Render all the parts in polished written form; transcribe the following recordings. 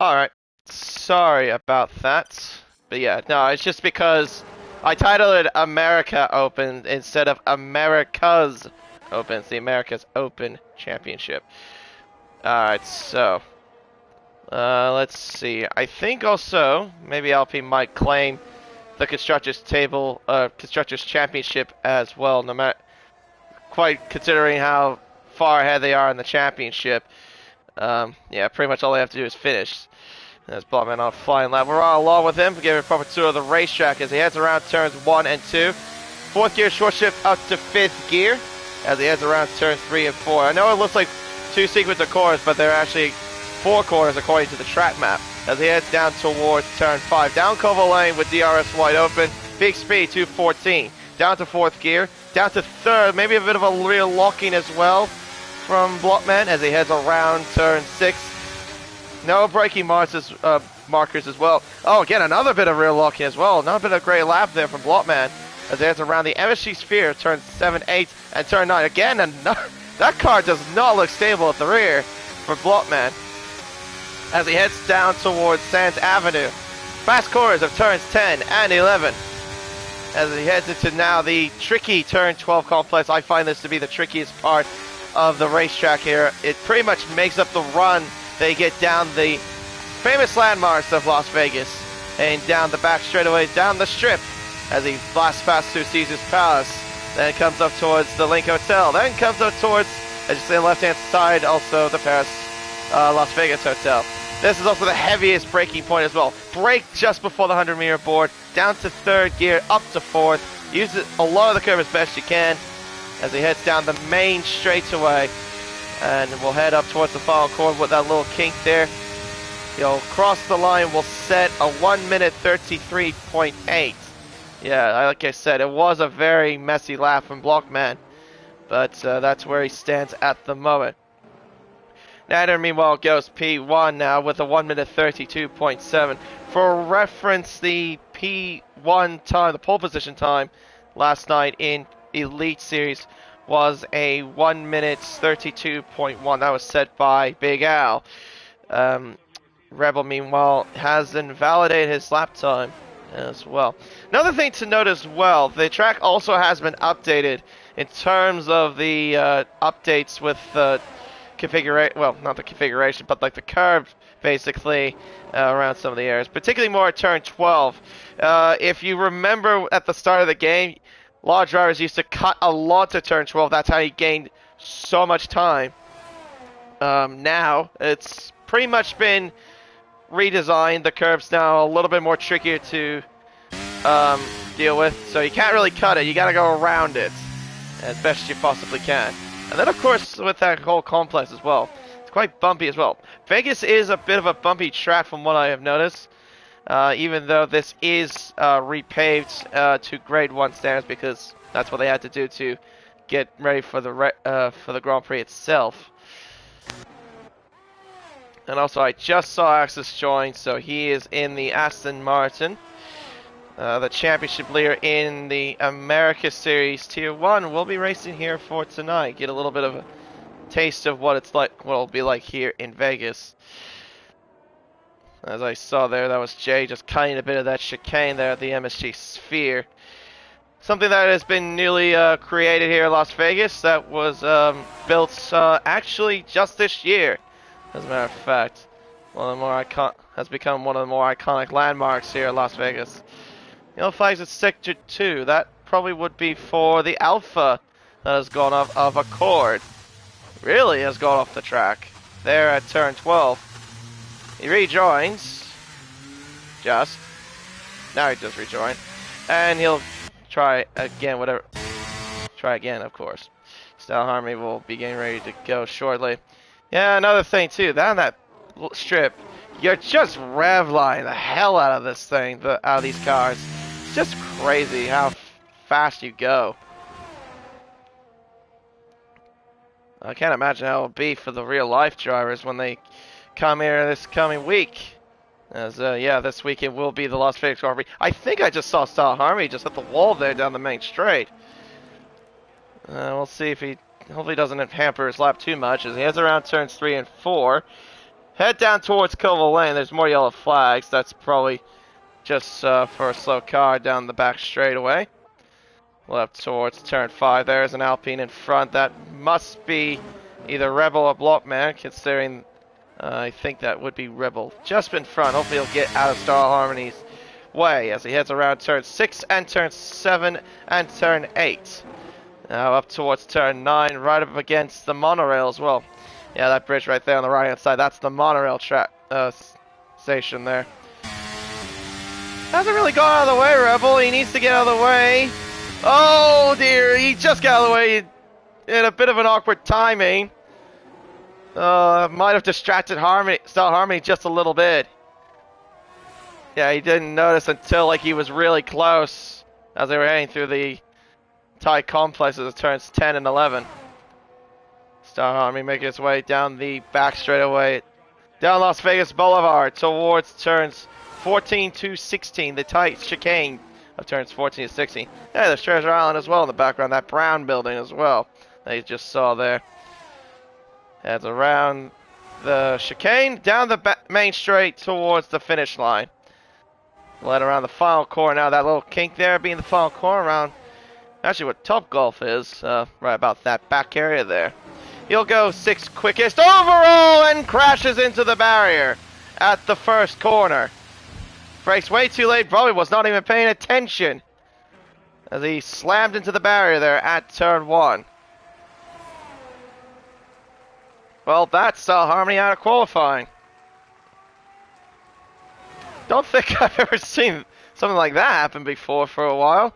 Alright. Sorry about that. But yeah, no, it's just because I titled it America Open instead of America's Open. It's the America's Open Championship. Alright, so let's see. I think also maybe LP might claim the Constructors Championship as well, no matter quite considering how far ahead they are in the championship. Yeah, pretty much all they have to do is finish. There's Blockman on flying lap. We're all along with him, giving a proper tour of the racetrack as he heads around turns 1 and 2. Fourth gear short shift up to fifth gear as he heads around turns 3 and 4. I know it looks like two sequence of corners, but they're actually 4 corners according to the track map as he heads down towards turn 5. Down Koval Lane with DRS wide open. Big speed 214. Down to fourth gear. Down to third. Maybe a bit of a rear locking as well from Blockman as he heads around turn 6. No braking markers as well. Oh, again, another bit of rear locking as well. Another bit of great lap there from Blockman as he heads around the MSG Sphere, turn 7, 8, and turn 9. Again, that car does not look stable at the rear for Blockman as he heads down towards Sands Avenue. Fast corners of turns 10 and 11 as he heads into now the tricky turn 12 complex. I find this to be the trickiest part of the racetrack here. It pretty much makes up the run. They get down the famous landmarks of Las Vegas and down the back straightaways, down the strip as he blasts past through Caesar's Palace. Then comes up towards the Link Hotel. Then comes up towards, as you see on the left-hand side, also the Paris Las Vegas Hotel. This is also the heaviest braking point as well. Brake just before the 100-meter board, down to third gear, up to fourth. Use it a lot of the curve as best you can as he heads down the main straightaway. And we'll head up towards the final corner with that little kink there. He'll cross the line. We'll set a 1 minute 33.8. Yeah, like I said, it was a very messy lap from Blockman. But that's where he stands at the moment. Nader, meanwhile, goes P1 now with a 1 minute 32.7. For reference, the P1 time, the pole position time last night in Elite Series was a 1 minute 32.1. That was set by Big Al. Rebel, meanwhile, has invalidated his lap time as well. Another thing to note as well, the track also has been updated in terms of the updates with the configuration, well, not the configuration, but like the curve, basically, around some of the areas, particularly more at turn 12. If you remember at the start of the game, a lot of drivers used to cut a lot to turn 12. That's how you gained so much time. Now, it's pretty much been redesigned. The curve's now a little bit more trickier to deal with. So you can't really cut it. You got to go around it as best you possibly can. And then, of course, with that whole complex as well, it's quite bumpy as well. Vegas is a bit of a bumpy track from what I have noticed. Even though this is repaved to grade 1 standards because that's what they had to do to get ready for the Grand Prix itself. And also I just saw Axis join, so he is in the Aston Martin. The championship leader in the America Series Tier 1 will be racing here for tonight. Get a little bit of a taste of what it's like, what it'll be like here in Vegas. As I saw there, that was Jay just cutting a bit of that chicane there at the MSG Sphere. Something that has been newly created here in Las Vegas that was built actually just this year. As a matter of fact, has become one of the more iconic landmarks here in Las Vegas. Yellow flags at Sector 2. That probably would be for the Alpha that has gone off of Accord. Really has gone off the track. There at turn 12. He rejoins. Just. Now he just rejoined. And he'll try again, whatever. Try again, of course. Style Harmony will be getting ready to go shortly. Yeah, another thing too. Down that strip, you're just revline the hell out of this thing, out of these cars. It's just crazy how fast you go. I can't imagine how it'll be for the real life drivers when they come here this coming week. As yeah, this weekend will be the Las Vegas Grand Prix. I think I just saw Style Harmony just hit the wall there down the main straight. We'll see if he hopefully doesn't hamper his lap too much as he heads around turns 3 and 4. Head down towards Koval Lane. There's more yellow flags. That's probably just for a slow car down the back straightaway. Left towards turn 5. There's an Alpine in front. That must be either Rebel or Blockman, considering I think that would be Rebel. Just in front. Hopefully he'll get out of Star Harmony's way as he heads around turn 6 and turn 7 and turn 8. Now up towards turn 9, right up against the monorail as well. Yeah, that bridge right there on the right hand side, that's the monorail track station there. Hasn't really gone out of the way, Rebel. He needs to get out of the way. Oh dear, he just got out of the way in a bit of an awkward timing. Might have distracted Star Harmony just a little bit. Yeah, he didn't notice until like he was really close as they were heading through the Thai complexes of turns 10 and 11. Star Harmony making its way down the back straightaway, down Las Vegas Boulevard towards turns 14 to 16, the tight chicane of turns 14 to 16. Yeah, there's Treasure Island as well in the background, that brown building as well that you just saw there. Heads around the chicane, down the main straight towards the finish line. Led around the final corner now, that little kink there being the final corner around actually what Top Golf is, right about that back area there. He'll go 6th quickest overall and crashes into the barrier at the first corner. Brakes way too late, probably was not even paying attention as he slammed into the barrier there at turn 1. Well, that's Star Harmony out of qualifying. Don't think I've ever seen something like that happen before for a while.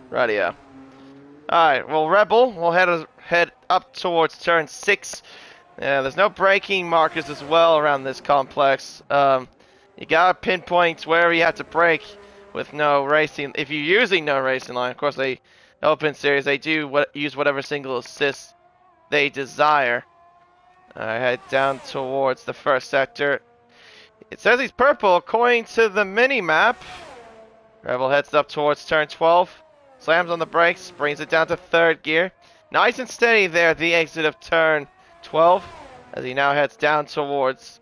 Radio. Alright, well, Rebel will head up towards turn 6. Yeah, there's no braking markers as well around this complex. You gotta pinpoint where you have to brake with no racing. If you're using no racing line, of course, they open series, they do use whatever single assist they desire. Head down towards the first sector. It says he's purple according to the mini-map. Rebel heads up towards turn 12. Slams on the brakes, brings it down to 3rd gear. Nice and steady there at the exit of turn 12 as he now heads down towards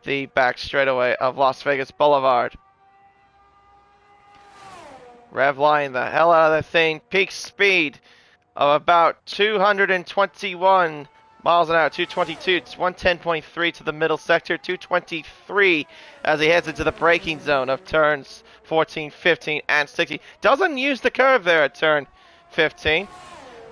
the back straightaway of Las Vegas Boulevard. Rev line the hell out of the thing. Peak speed of about 221 miles an hour, 222. It's 110.3 to the middle sector, 223 as he heads into the braking zone of turns 14, 15, and 16. Doesn't use the curve there at turn 15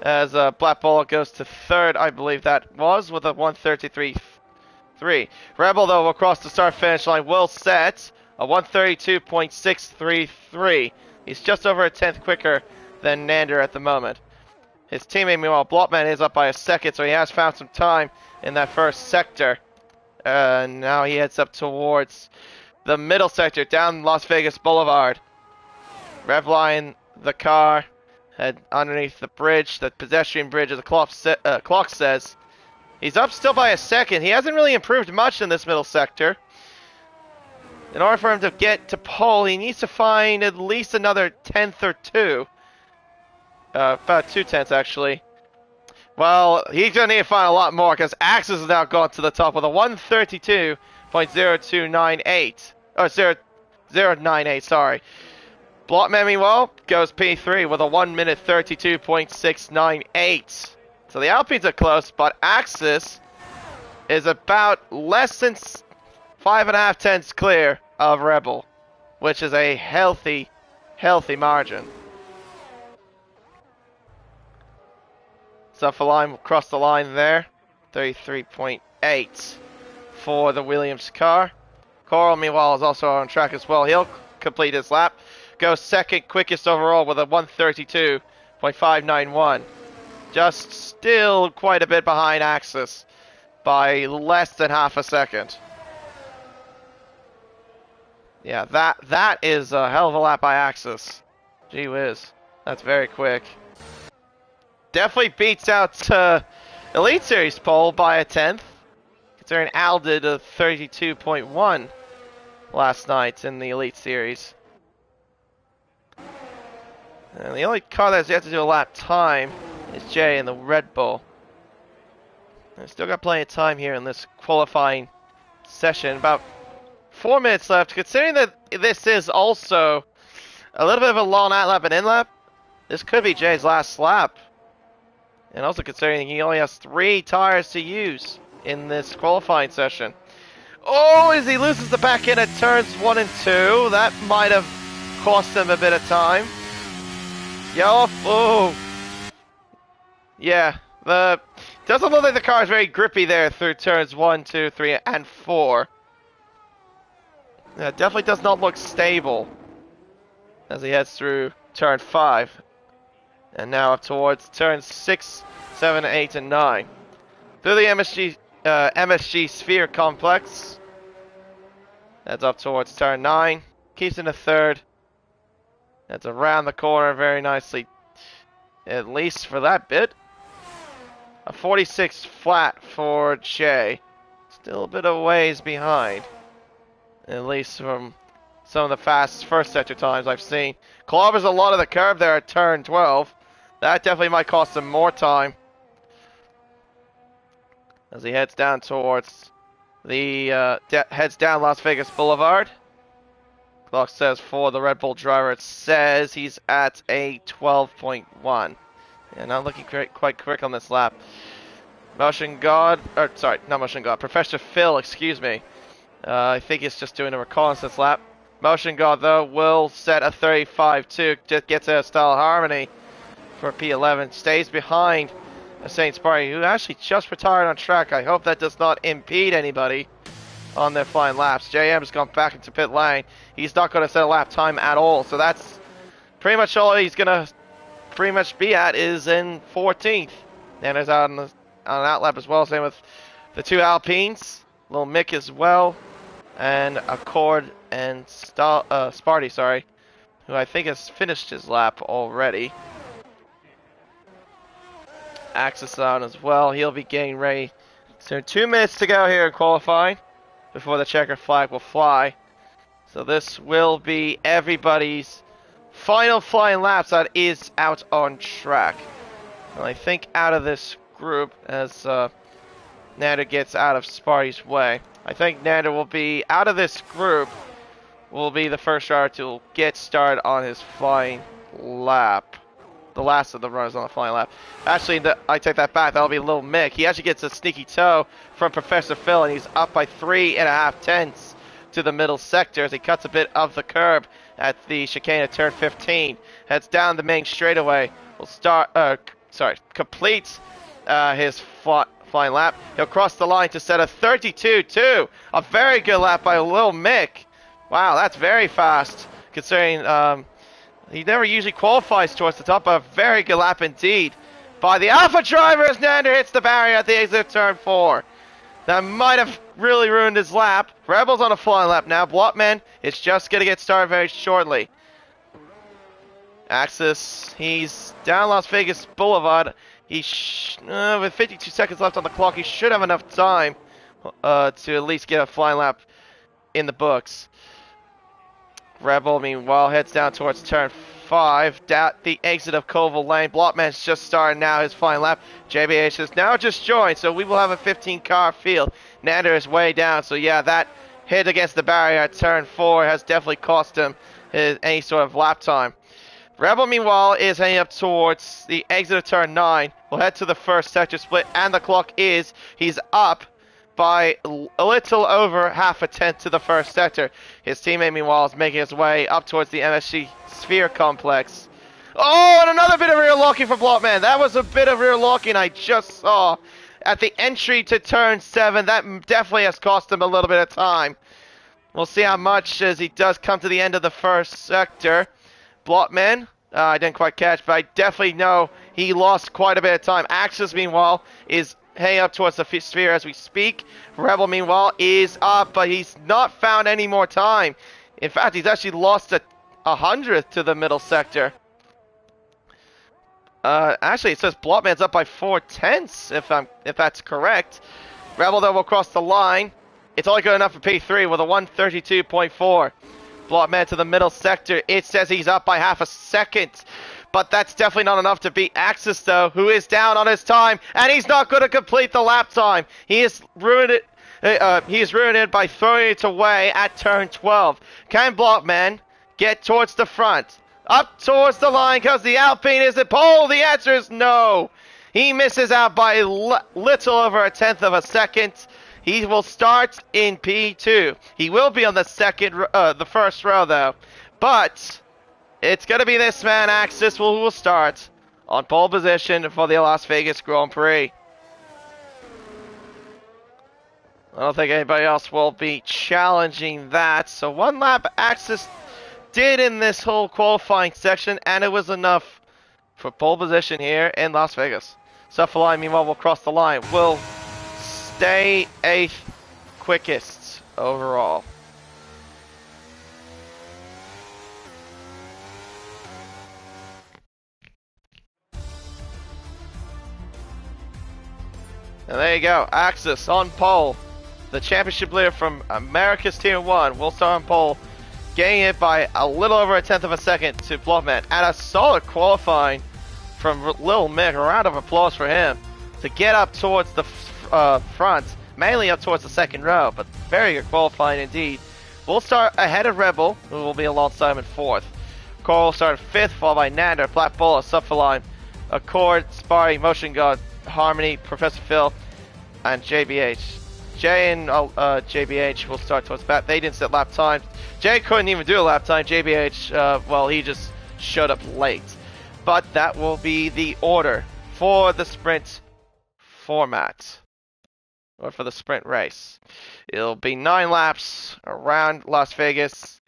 as Black Bullet goes to 3rd, I believe that was, with a 133.3. Rebel, though, across the start-finish line will set a 132.633. He's just over a 10th quicker than Nander at the moment. His teammate, meanwhile, Blotman, is up by a second, so he has found some time in that first sector. Now he heads up towards the middle sector, down Las Vegas Boulevard. Revline the car, head underneath the bridge, the pedestrian bridge, as the clock says. He's up still by a second. He hasn't really improved much in this middle sector. In order for him to get to pole, he needs to find at least another 10th or 2. About 2 tenths, actually. Well, he's going to need to find a lot more because Axis has now gone to the top with a 132.0298. Oh, 098, sorry. Blotman, meanwhile, goes P3 with a 1 minute 32.698. So the Alpines are close, but Axis is about less than 5.5 tenths clear of Rebel, which is a healthy margin. Line will cross the line there. 33.8 for the Williams car. Coral, meanwhile, is also on track as well. He'll complete his lap. Goes 2nd quickest overall with a 132.591. Just still quite a bit behind Axis by less than half a second. Yeah, that is a hell of a lap by Axis. Gee whiz. That's very quick. Definitely beats out Elite Series pole by a 10th. Considering Al did a 32.1 last night in the Elite Series. And the only car that's yet to do a lap time is Jay in the Red Bull. I still got plenty of time here in this qualifying session. About 4 minutes left. Considering that this is also a little bit of a long out lap and in lap, this could be Jay's last lap. And also considering he only has 3 tires to use in this qualifying session. Oh, as he loses the back end at turns 1 and 2. That might have cost him a bit of time. Yo, oh. Yeah, doesn't look like the car is very grippy there through turns 1, 2, 3, and 4. Yeah, definitely does not look stable as he heads through turn 5. And now up towards turns 6, 7, 8, and 9. Through the MSG Sphere Complex. Heads up towards turn 9. Keeps in a third. Heads around the corner very nicely. At least for that bit. A 46 flat for Jay. Still a bit of ways behind. At least from some of the fast first sector times I've seen. Clobbers a lot of the curb there at turn 12. That definitely might cost him more time. As he heads down towards the, heads down Las Vegas Boulevard. Clock says for the Red Bull driver, it says he's at a 12.1. And I'm looking quite quick on this lap. Motion God, or sorry, not Motion God, Professor Phil, excuse me. I think he's just doing a reconnaissance lap. Motion God, though, will set a 35.2, just gets a style harmony for P11. Stays behind Saint Sparty, who actually just retired on track. I hope that does not impede anybody on their flying laps. JM has gone back into pit lane. He's not going to set a lap time at all, so that's pretty much all he's going to pretty much be at is in 14th. And is out on an outlap as well, same with the 2 Alpines, little Mick as well, and Accord and Sparty, sorry, who I think has finished his lap already. Axis on as well, he'll be getting ready. So 2 minutes to go here in qualifying before the checker flag will fly. So this will be everybody's final flying laps that is out on track. And I think out of this group, as Nander gets out of Sparty's way, I think Nander will be out of this group, will be the first driver to get started on his flying lap. The last of the runners on the flying lap. Actually, I take that back. That'll be Little Mick. He actually gets a sneaky toe from Professor Phil, and he's up by 3.5 tenths to the middle sector as he cuts a bit of the curb at the chicane at turn 15. Heads down the main straightaway. Will completes his flying lap. He'll cross the line to set a 32.2. A very good lap by Little Mick. Wow, that's very fast considering he never usually qualifies towards the top, but a very good lap indeed by the Alpha driver as Nander hits the barrier at the exit of turn 4. That might have really ruined his lap. Rebel's on a flying lap now. Blotman is just going to get started very shortly. Axis, he's down Las Vegas Boulevard. With 52 seconds left on the clock, he should have enough time to at least get a flying lap in the books. Rebel, meanwhile, heads down towards turn 5, at the exit of Colville Lane. Blotman's just starting now his flying lap. JBH has now just joined, so we will have a 15-car field. Nander is way down, so yeah, that hit against the barrier at turn 4 has definitely cost him any sort of lap time. Rebel, meanwhile, is heading up towards the exit of turn 9. We'll head to the first sector split, and the clock is, he's up by a little over half a tenth to the first sector. His teammate, meanwhile, is making his way up towards the MSG Sphere Complex. Oh, and another bit of rear locking for Blotman. That was a bit of rear locking I just saw at the entry to turn 7. That definitely has cost him a little bit of time. We'll see how much as he does come to the end of the first sector. Blotman, I didn't quite catch, but I definitely know he lost quite a bit of time. Axis, meanwhile, is heading up towards the sphere as we speak. Rebel, meanwhile, is up, but he's not found any more time. In fact, he's actually lost a 100th to the middle sector. Actually, it says Blotman's up by 4 tenths, if that's correct. Rebel, though, will cross the line. It's only good enough for P3 with a 132.4. Blotman to the middle sector. It says he's up by half a second. But that's definitely not enough to beat Axis, though, who is down on his time, and he's not going to complete the lap time. He has ruined it. He's ruined it by throwing it away at turn 12. Can Blockman get towards the front? Up towards the line because the Alpine is at pole. The answer is no. He misses out by little over a tenth of a second. He will start in P2. He will be on the first row though. But it's going to be this man, Axis, who will start on pole position for the Las Vegas Grand Prix. I don't think anybody else will be challenging that. So one lap Axis did in this whole qualifying section, and it was enough for pole position here in Las Vegas. Cephalai, meanwhile, will cross the line. Will stay 8th quickest overall. And there you go, Axis on pole. The championship leader from America's Tier 1 will start on pole, getting it by a little over a tenth of a second to Blockman. And a solid qualifying from Lil Mick. A round of applause for him to get up towards the front, mainly up towards the second row, but very good qualifying indeed. We'll start ahead of Rebel, who will be alongside him in 4th. Coral will start 5th, followed by Nander, Black Bull, Subfaline, Accord, Sparry, Motion God, Harmony, Professor Phil, and JBH. Jay and JBH will start towards the back. They didn't set lap time. Jay couldn't even do a lap time. JBH, well, he just showed up late. But that will be the order for the sprint format, or for the sprint race. It'll be 9 laps around Las Vegas,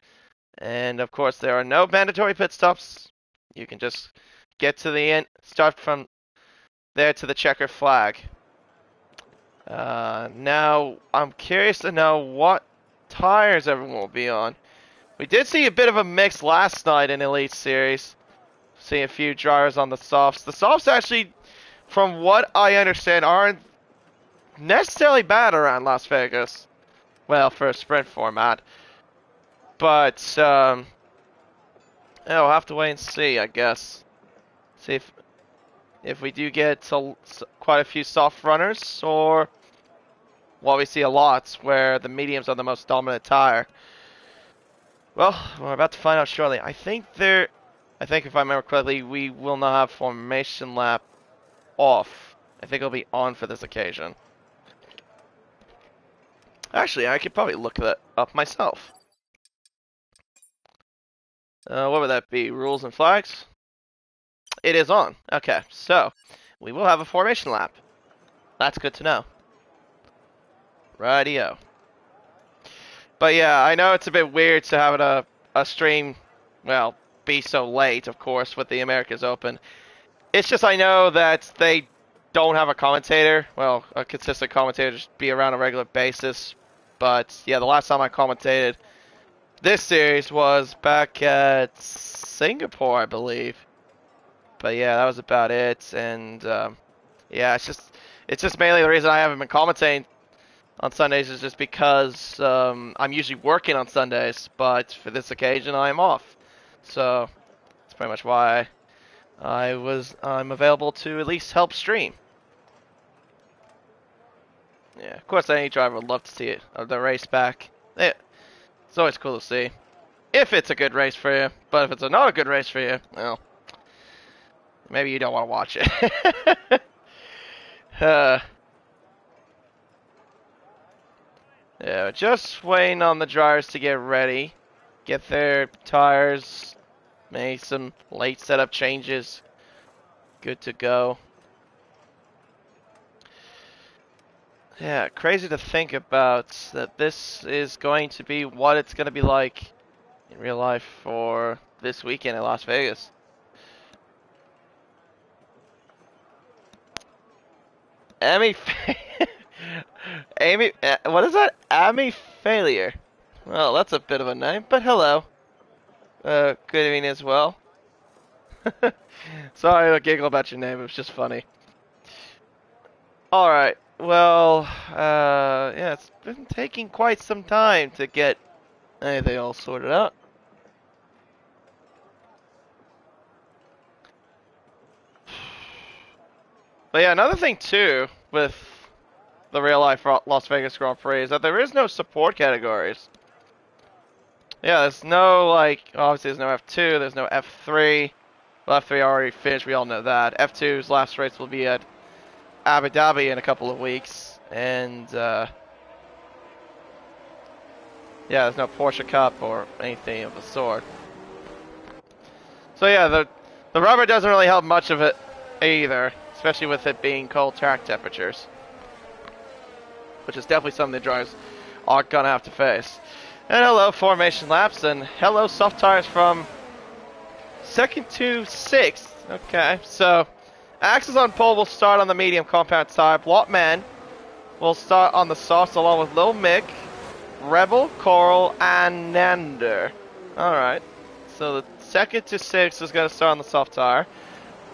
and of course there are no mandatory pit stops. You can just get to the end, start from there to the checker flag. Now I'm curious to know what tires everyone will be on. We did see a bit of a mix last night in Elite Series. See a few drivers on the softs. The softs actually, from what I understand, aren't necessarily bad around Las Vegas. Well, for a sprint format. But, yeah, we'll have to wait and see, I guess. See if we do get quite a few soft runners, or what we see a lot, where the mediums are the most dominant tire. Well, we're about to find out shortly. I think if I remember correctly, we will not have formation lap off. I think it'll be on for this occasion. Actually, I could probably look that up myself. What would that be? Rules and flags? It is on. Okay, so we will have a formation lap. That's good to know. Rightio. But yeah, I know it's a bit weird to have a stream, well, be so late, of course, with the Americas Open. It's just I know that they don't have a commentator, well, a consistent commentator, just be around on a regular basis. But yeah, the last time I commentated this series was back at Singapore, I believe. But yeah, that was about it. And yeah, it's just mainly the reason I haven't been commentating on Sundays is just because I'm usually working on Sundays, but for this occasion I am off. So that's pretty much why I'm available to at least help stream. Yeah, of course any driver would love to see it, the race back. Yeah, it's always cool to see. If it's a good race for you, but if it's not a good race for you, well, maybe you don't want to watch it. Yeah, just waiting on the drivers to get ready, get their tires, make some late setup changes, good to go. Yeah, crazy to think about that this is going to be what it's going to be like in real life for this weekend in Las Vegas. Amy, what is that? Amy Failure. Well, that's a bit of a name, but hello. Good evening as well. Sorry to giggle about your name, it was just funny. Alright, well, yeah, it's been taking quite some time to get anything all sorted out. But yeah, another thing too with the real life Las Vegas Grand Prix is that there is no support categories. Yeah, there's no, like, obviously there's no F2, there's no F3. Well, F3 already finished, we all know that. F2's last race will be at Abu Dhabi in a couple of weeks. And, yeah, there's no Porsche Cup or anything of the sort. So yeah, the rubber doesn't really help much of it either, especially with it being cold track temperatures. Which is definitely something the drivers are going to have to face. And hello, formation laps, and hello, soft tires from 2nd to 6th. Okay, so Axis on pole will start on the medium compound tire. Blotman will start on the softs along with Lil Mick, Rebel, Coral, and Nander. Alright, so the 2nd to 6th is going to start on the soft tire.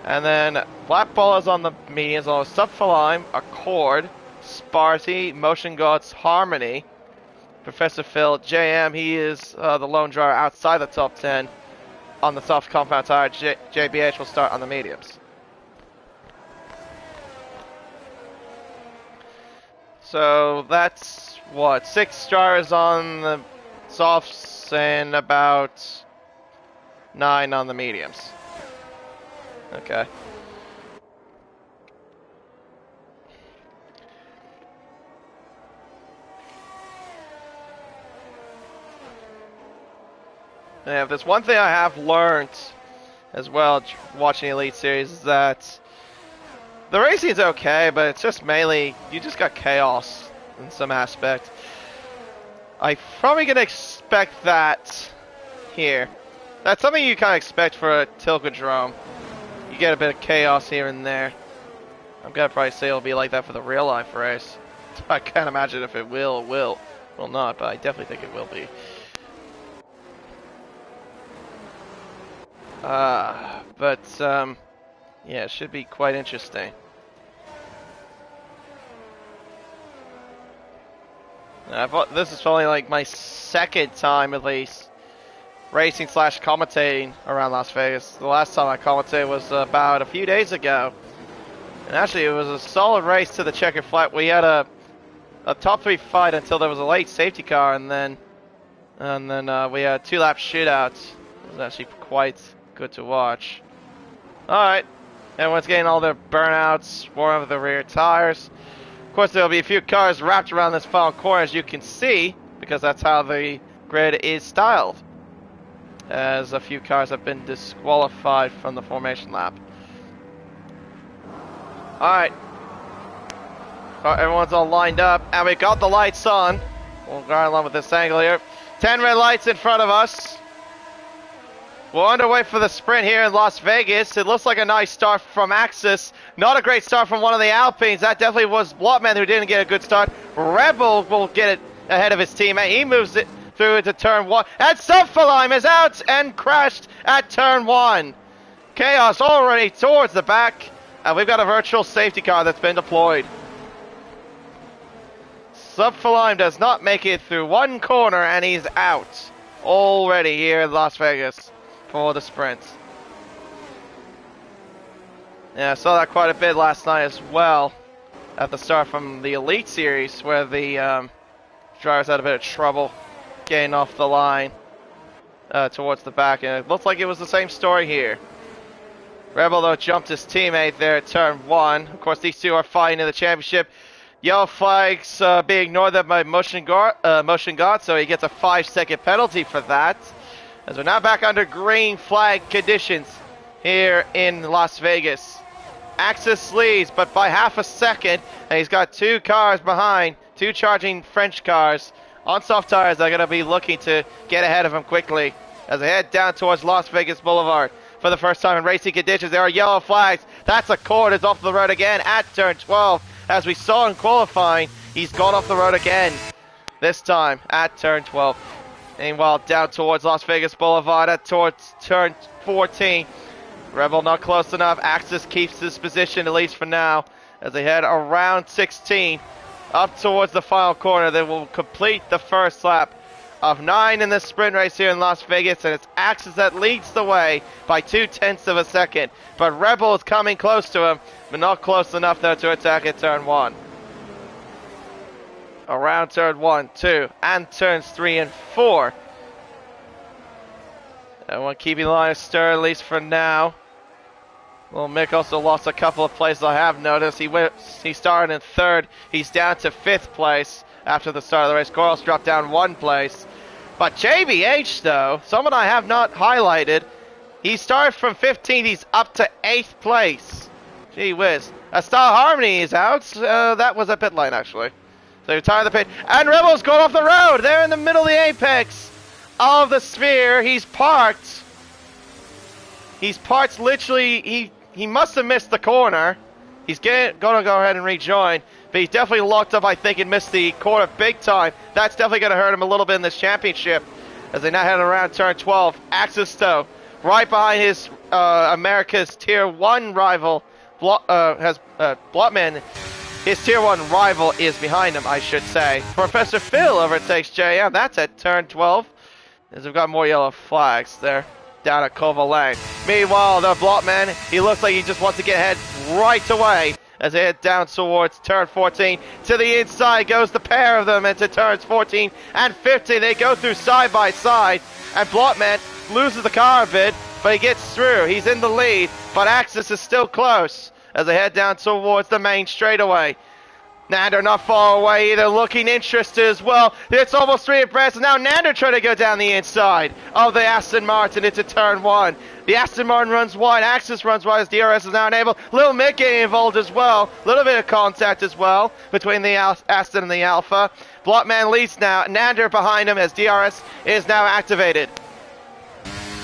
And then Black Ball is on the mediums along with Subfalime, Accord, Sparty, Motion Gods, Harmony, Professor Phil, JM, he is the lone driver outside the top 10 on the soft compound tire. JBH will start on the mediums. So that's what, 6 drivers on the softs and about 9 on the mediums. Okay. Yeah, if there's one thing I have learned as well watching the Elite Series is that the racing's okay, but it's just mainly, you just got chaos in some aspect. I'm probably going to expect that here. That's something you kind of expect for a Tilkodrome. You get a bit of chaos here and there. I'm going to probably say it'll be like that for the real life race. I can't imagine if it will not, but I definitely think it will be. Yeah, it should be quite interesting. This is probably like my 2nd time at least racing / commentating around Las Vegas. The last time I commentated was about a few days ago. And actually it was a solid race to the checkered flag. We had a top 3 fight until there was a late safety car, and then we had a 2-lap shootout. It was actually quite good to watch. Alright, everyone's getting all their burnouts, warm up the rear tires. Of course, there'll be a few cars wrapped around this final corner, as you can see, because that's how the grid is styled. As a few cars have been disqualified from the formation lap. Alright. Everyone's all lined up, and we got the lights on. We'll go along with this angle here. 10 red lights in front of us. We're underway for the sprint here in Las Vegas. It looks like a nice start from Axis. Not a great start from one of the Alpines. That definitely was Blotman who didn't get a good start. Rebel will get it ahead of his teammate. He moves it through into turn 1. And Subfalime is out and crashed at turn 1. Chaos already towards the back. And we've got a virtual safety car that's been deployed. Subfalime does not make it through one corner and he's out already here in Las Vegas for the sprint. Yeah, I saw that quite a bit last night as well at the start from the Elite Series, where the drivers had a bit of trouble getting off the line towards the back, and it looked like it was the same story here. Rebel, though, jumped his teammate there at turn 1. Of course, these two are fighting in the championship. Yellow flags being ignored there by Motion God, so he gets a 5-second penalty for that. As we're now back under green flag conditions here in Las Vegas. Axis leads, but by half a second, and he's got 2 cars behind, 2 charging French cars on soft tires that are going to be looking to get ahead of him quickly as they head down towards Las Vegas Boulevard. For the first time in racing conditions, there are yellow flags. That's Accord is off the road again at turn 12. As we saw in qualifying, he's gone off the road again, this time at turn 12. Meanwhile, down towards Las Vegas Boulevard towards turn 14. Rebel not close enough. Axis keeps his position, at least for now, as they head around 16 up towards the final corner. They will complete the first lap of 9 in this sprint race here in Las Vegas, and it's Axis that leads the way by 0.2 of a second. But Rebel is coming close to him, but not close enough though to attack at turn 1. Around turn 1, 2, and turns 3 and 4. Everyone keeping the line stir, at least for now. Well, Mick also lost a couple of places I have noticed. He started in 3rd. He's down to 5th place after the start of the race. Corals dropped down 1 place. But JBH, though, someone I have not highlighted, he started from 15th. He's up to 8th place. Gee whiz. Star Harmony is out. That was a pit lane, actually. So you tire the pit. And Rebel's going off the road. They're in the middle of the apex of the sphere. He's parked. He's parked literally. He must have missed the corner. He's going to go ahead and rejoin. But he's definitely locked up, I think, and missed the corner big time. That's definitely going to hurt him a little bit in this championship. As they now head around turn 12. Axis, though, right behind his America's Tier 1 rival. Blotman. His Tier 1 rival is behind him, I should say. Professor Phil overtakes JM. That's at turn 12. As we've got more yellow flags there. Down at Koval Lane. Meanwhile, the Blotman, he looks like he just wants to get ahead right away as they head down towards turn 14. To the inside goes the pair of them into turns 14 and 15. They go through side by side, and Blotman loses the car a bit, but he gets through. He's in the lead, but Axis is still close as they head down towards the main straightaway. Nander not far away either, looking interested as well. It's almost 3 abreast, and now Nander trying to go down the inside of the Aston Martin into turn 1. The Aston Martin runs wide, Axis runs wide as DRS is now enabled. Little Mick getting involved as well. A little bit of contact as well between the Aston and the Alpha. Blotman leads now, Nander behind him as DRS is now activated.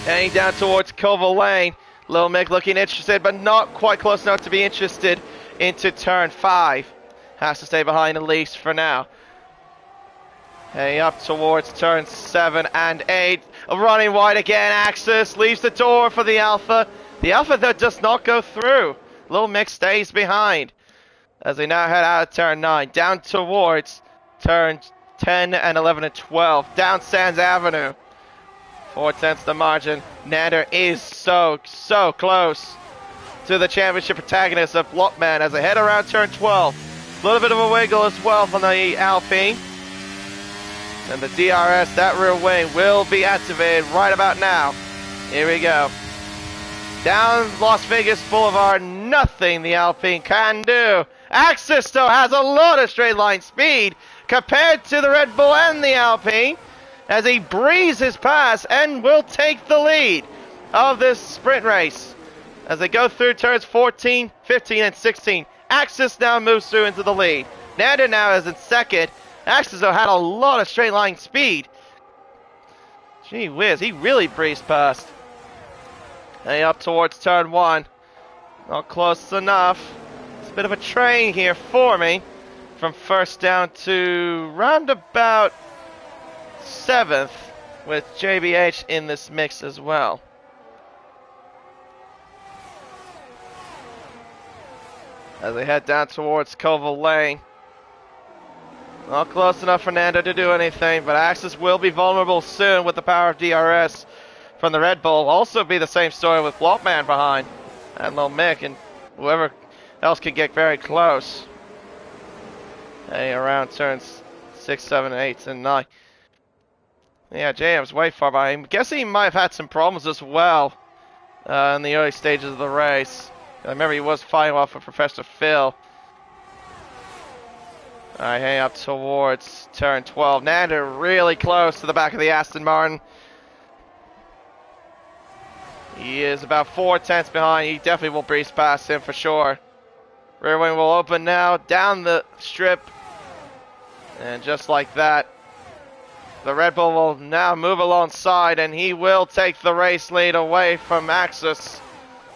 Heading down towards Koval Lane. Little Mick looking interested, but not quite close enough to be interested into turn 5. Has to stay behind at least for now. Hey, up towards turn 7 and 8. Running wide again. Axis leaves the door for the Alpha. The Alpha, though, does not go through. Little Mick stays behind as they now head out of turn 9. Down towards turn 10 and 11 and 12. Down Sands Avenue. 4/10 the margin. Nander is so close to the championship protagonist of Blotman as they head around turn 12. A little bit of a wiggle as well from the Alpine. And the DRS, that rear wing, will be activated right about now. Here we go. Down Las Vegas Boulevard, nothing the Alpine can do. Axis, though, has a lot of straight line speed compared to the Red Bull and the Alpine as he breezes past and will take the lead of this sprint race. As they go through turns 14, 15, and 16. Axis now moves through into the lead. Nander now is in 2nd. Axis, though, had a lot of straight line speed. Gee whiz, he really breezed past. Hey, up towards turn 1. Not close enough. It's a bit of a train here for me. From 1st down to roundabout 7th with JBH in this mix as well. As they head down towards Koval Lane. Not close enough for Nander to do anything, but Axis will be vulnerable soon with the power of DRS from the Red Bull. Also be the same story with Blotman behind. And Lil Mick and whoever else can get very close. Hey, around turns 6, 7, 8, and 9. Yeah, JM's way far behind. I'm guessing he might have had some problems as well in the early stages of the race. I remember he was fighting off with Professor Phil. Alright, heading up towards turn 12. Nander really close to the back of the Aston Martin. He is about 4/10 behind. He definitely will breeze past him for sure. Rear wing will open now, down the strip. And just like that, the Red Bull will now move alongside, and he will take the race lead away from Axis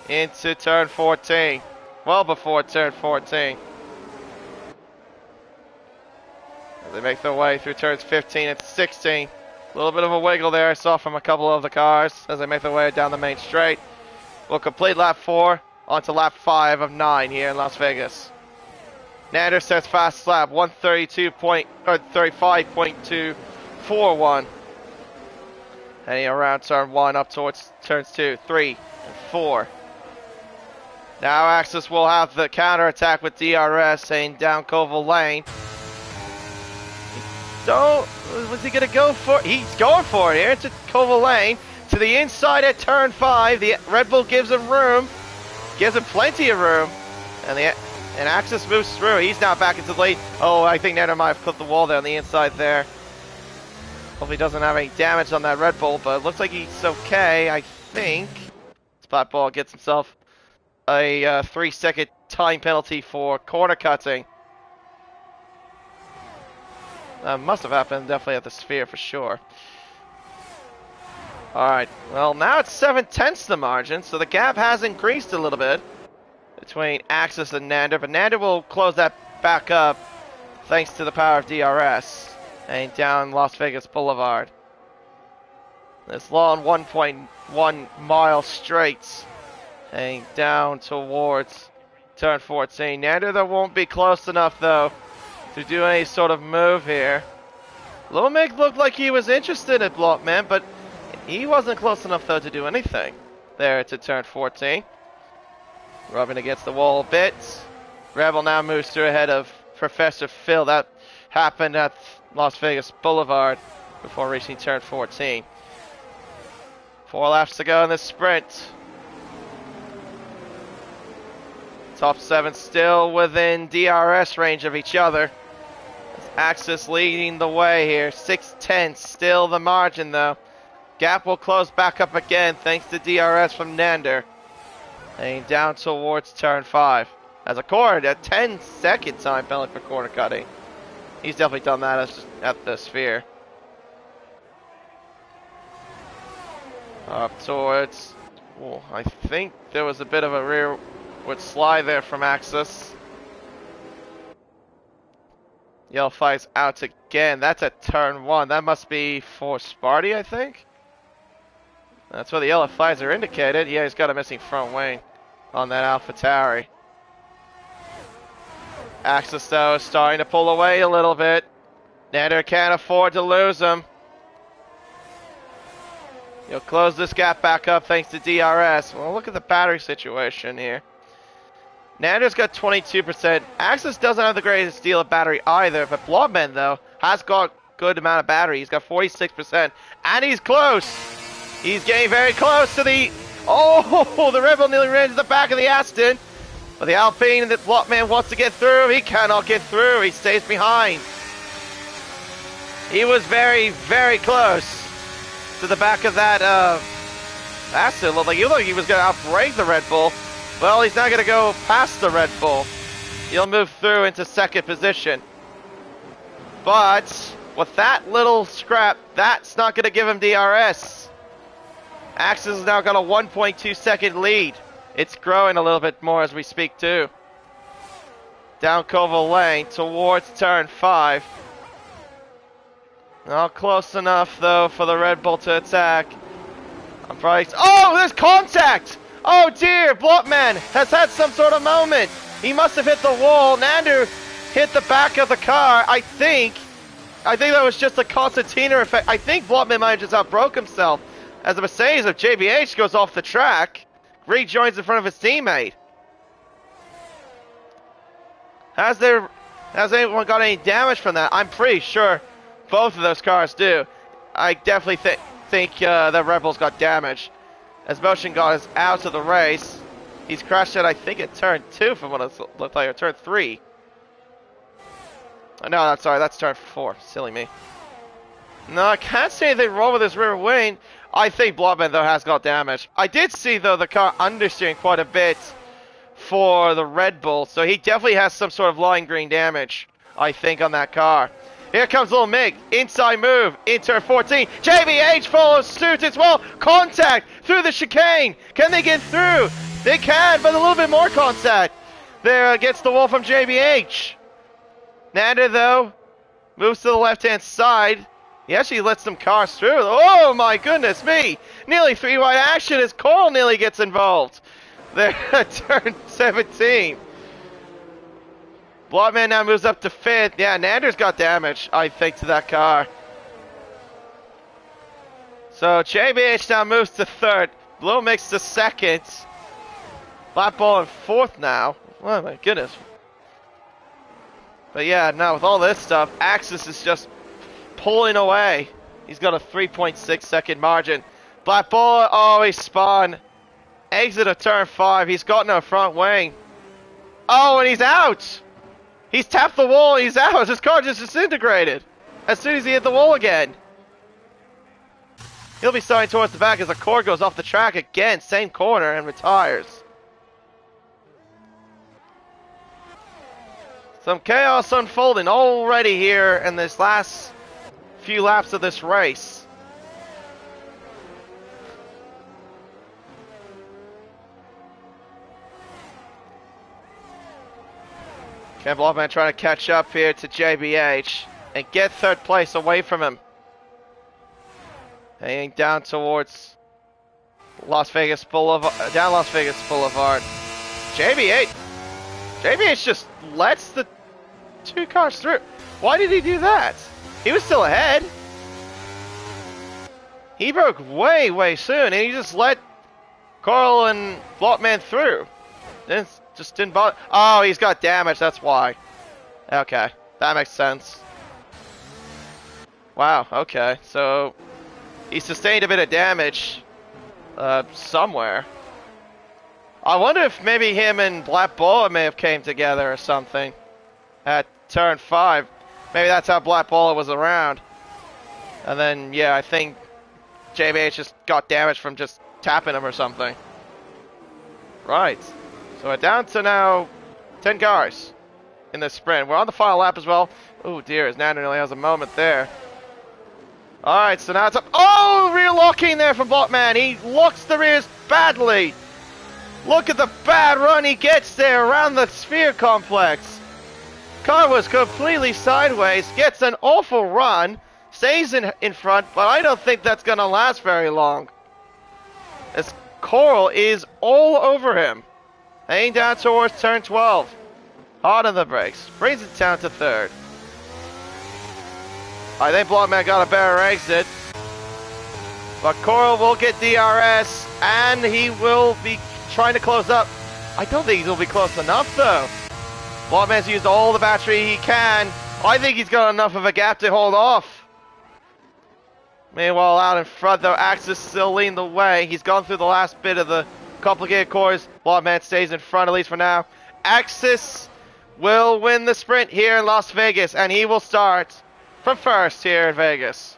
into turn 14. Well before turn 14. As they make their way through turns 15 and 16. A little bit of a wiggle there I saw from a couple of the cars as they make their way down the main straight. We'll complete lap 4 onto lap 5 of 9 here in Las Vegas. Nander sets fast lap 35.241. Heading around turn 1 up towards turns 2, 3, and 4. Now Axis will have the counter attack with DRS heading down Koval Lane. Was he going to go for it? He's going for it here into Koval Lane. To the inside at turn 5. The Red Bull gives him room. Gives him plenty of room. And Axis moves through. He's now back into the lead. Oh, I think Nander might have put the wall there on the inside there. Hopefully he doesn't have any damage on that Red Bull, but it looks like he's okay, I think. Splatball gets himself a 3-second time penalty for corner cutting. Must have happened definitely at the Sphere for sure. Alright, well now it's 7/10 the margin, so the gap has increased a little bit between Axis and Nander, but Nander will close that back up thanks to the power of DRS and down Las Vegas Boulevard. This long 1.1 mile straight and down towards turn 14. Nander though won't be close enough though to do any sort of move here. Lomig looked like he was interested in Blockman, but he wasn't close enough though to do anything there to turn 14. Rubbing against the wall a bit. Rebel now moves through ahead of Professor Phil. That happened at Las Vegas Boulevard before reaching turn 14. 4 laps to go in this sprint. Top 7 still within DRS range of each other. Axis leading the way here. 6/10 still the margin though. Gap will close back up again thanks to DRS from Nander. And down towards turn 5. As a 10-second time penalty for corner cutting. He's definitely done that at the Sphere. Up towards... Oh, I think there was a bit of a rearward slide there from Axis. Yellow flags out again. That's at turn 1. That must be for Sparty, I think. That's where the yellow flags are indicated. Yeah, he's got a missing front wing on that AlphaTauri. Axis, though, is starting to pull away a little bit. Nander can't afford to lose him. He'll close this gap back up thanks to DRS. Well, look at the battery situation here. Nander's got 22%. Axis doesn't have the greatest deal of battery either, but Blobman, though, has got good amount of battery. He's got 46%, and he's close. He's getting very close to the... Oh, the Rebel nearly ran to the back of the Aston. But the Alpine that Blotman wants to get through, he cannot get through. He stays behind. He was very, very close to the back of that Aston. Looked like he was going to outbrake the Red Bull. Well, he's not going to go past the Red Bull. He'll move through into second position. But with that little scrap, that's not going to give him DRS. Axis has now got a 1.2 second lead. It's growing a little bit more as we speak too. Down Koval Lane towards turn 5. Not close enough though for the Red Bull to attack. I'm probably... Oh, there's contact! Oh dear, Blotman has had some sort of moment. He must have hit the wall. Nander hit the back of the car. I think that was just a concertina effect. I think Blotman might have just outbroke himself. As the Mercedes of JBH goes off the track, rejoins in front of his teammate. Has anyone got any damage from that? I'm pretty sure both of those cars do. I definitely think the Rebels got damage. As Motion God is out of the race, he's crashed at, I think, at turn 2 from what it looked like, or turn 3. No, that's turn 4. Silly me. No, I can't see anything wrong with his rear wing. I think Blobman, though, has got damage. I did see, though, the car understeering quite a bit for the Red Bull, so he definitely has some sort of lime green damage, I think, on that car. Here comes Little Mig. Inside move. In turn 14. JBH follows suit as well. Contact through the chicane. Can they get through? They can, but a little bit more contact there against the wall from JBH. Nander, though, moves to the left-hand side. He actually lets some cars through. Oh my goodness me! Nearly 3-wide action as Coral nearly gets involved. There at turn 17. Blotman now moves up to 5th. Yeah, Nander's got damage, I think, to that car. So JBH now moves to third. Blue Mix to second. Black Ball in fourth now. Oh my goodness. But yeah, now with all this stuff, Axis is just pulling away. He's got a 3.6 second margin. Black Ball, oh, he spun. Exit of turn 5. He's got no front wing. Oh, and he's out. He's tapped the wall. He's out. His car just disintegrated as soon as he hit the wall again. He'll be starting towards the back as the core goes off the track again. Same corner and retires. Some chaos unfolding already here in this last few laps of this race. Ken Blockman trying to catch up here to JBH and get third place away from him. Hanging down towards Las Vegas Boulevard, down Las Vegas Boulevard. JBH just lets the two cars through. Why did he do that? He was still ahead. He broke way soon, and he just let Carl and Blockman through. Then just didn't bother. Oh, he's got damage. That's why. Okay, that makes sense. Wow. Okay, so he sustained a bit of damage somewhere. I wonder if maybe him and Black Ball may have came together or something at turn 5. Maybe that's how Black Ball was around. And then, yeah, I think JBH just got damaged from just tapping him or something. Right. So we're down to now 10 cars in this sprint. We're on the final lap as well. Oh dear, as Nando nearly has a moment there. Alright, so now it's up. Oh, rear locking there from Blockman. He locks the rears badly. Look at the bad run he gets there around the sphere complex. Car was completely sideways, gets an awful run, stays in front, but I don't think that's going to last very long. As Coral is all over him. Heading down towards turn 12. Hard on the brakes. Brings it down to third. I think Blockman got a better exit. But Coral will get DRS, and he will be trying to close up. I don't think he'll be close enough, though. Blockman's used all the battery he can. I think he's got enough of a gap to hold off. Meanwhile, out in front, though, Axis still leading the way. He's gone through the last bit of the complicated course. Blockman stays in front, at least for now. Axis will win the sprint here in Las Vegas, and he will start from first here in Vegas.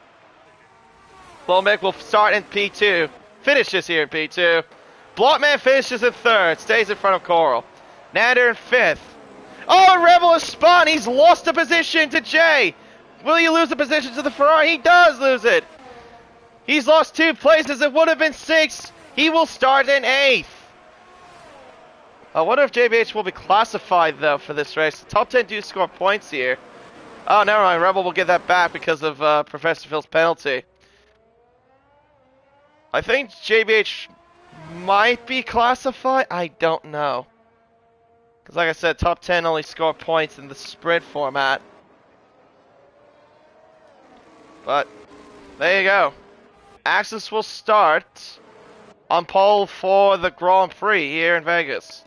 Blomick will start in P2, finishes here in P2. Blockman finishes in third, stays in front of Coral. Nander in fifth. Oh, Rebel has spun. He's lost a position to Jay. Will he lose the position to the Ferrari? He does lose it. He's lost 2 places. It would have been 6. He will start in 8th. I wonder if JBH will be classified, though, for this race. The top 10 do score points here. Oh, never mind. Rebel will get that back because of Professor Phil's penalty. I think JBH might be classified. I don't know. Because like I said, top 10 only score points in the sprint format. But there you go. Axis will start on pole for the Grand Prix here in Vegas.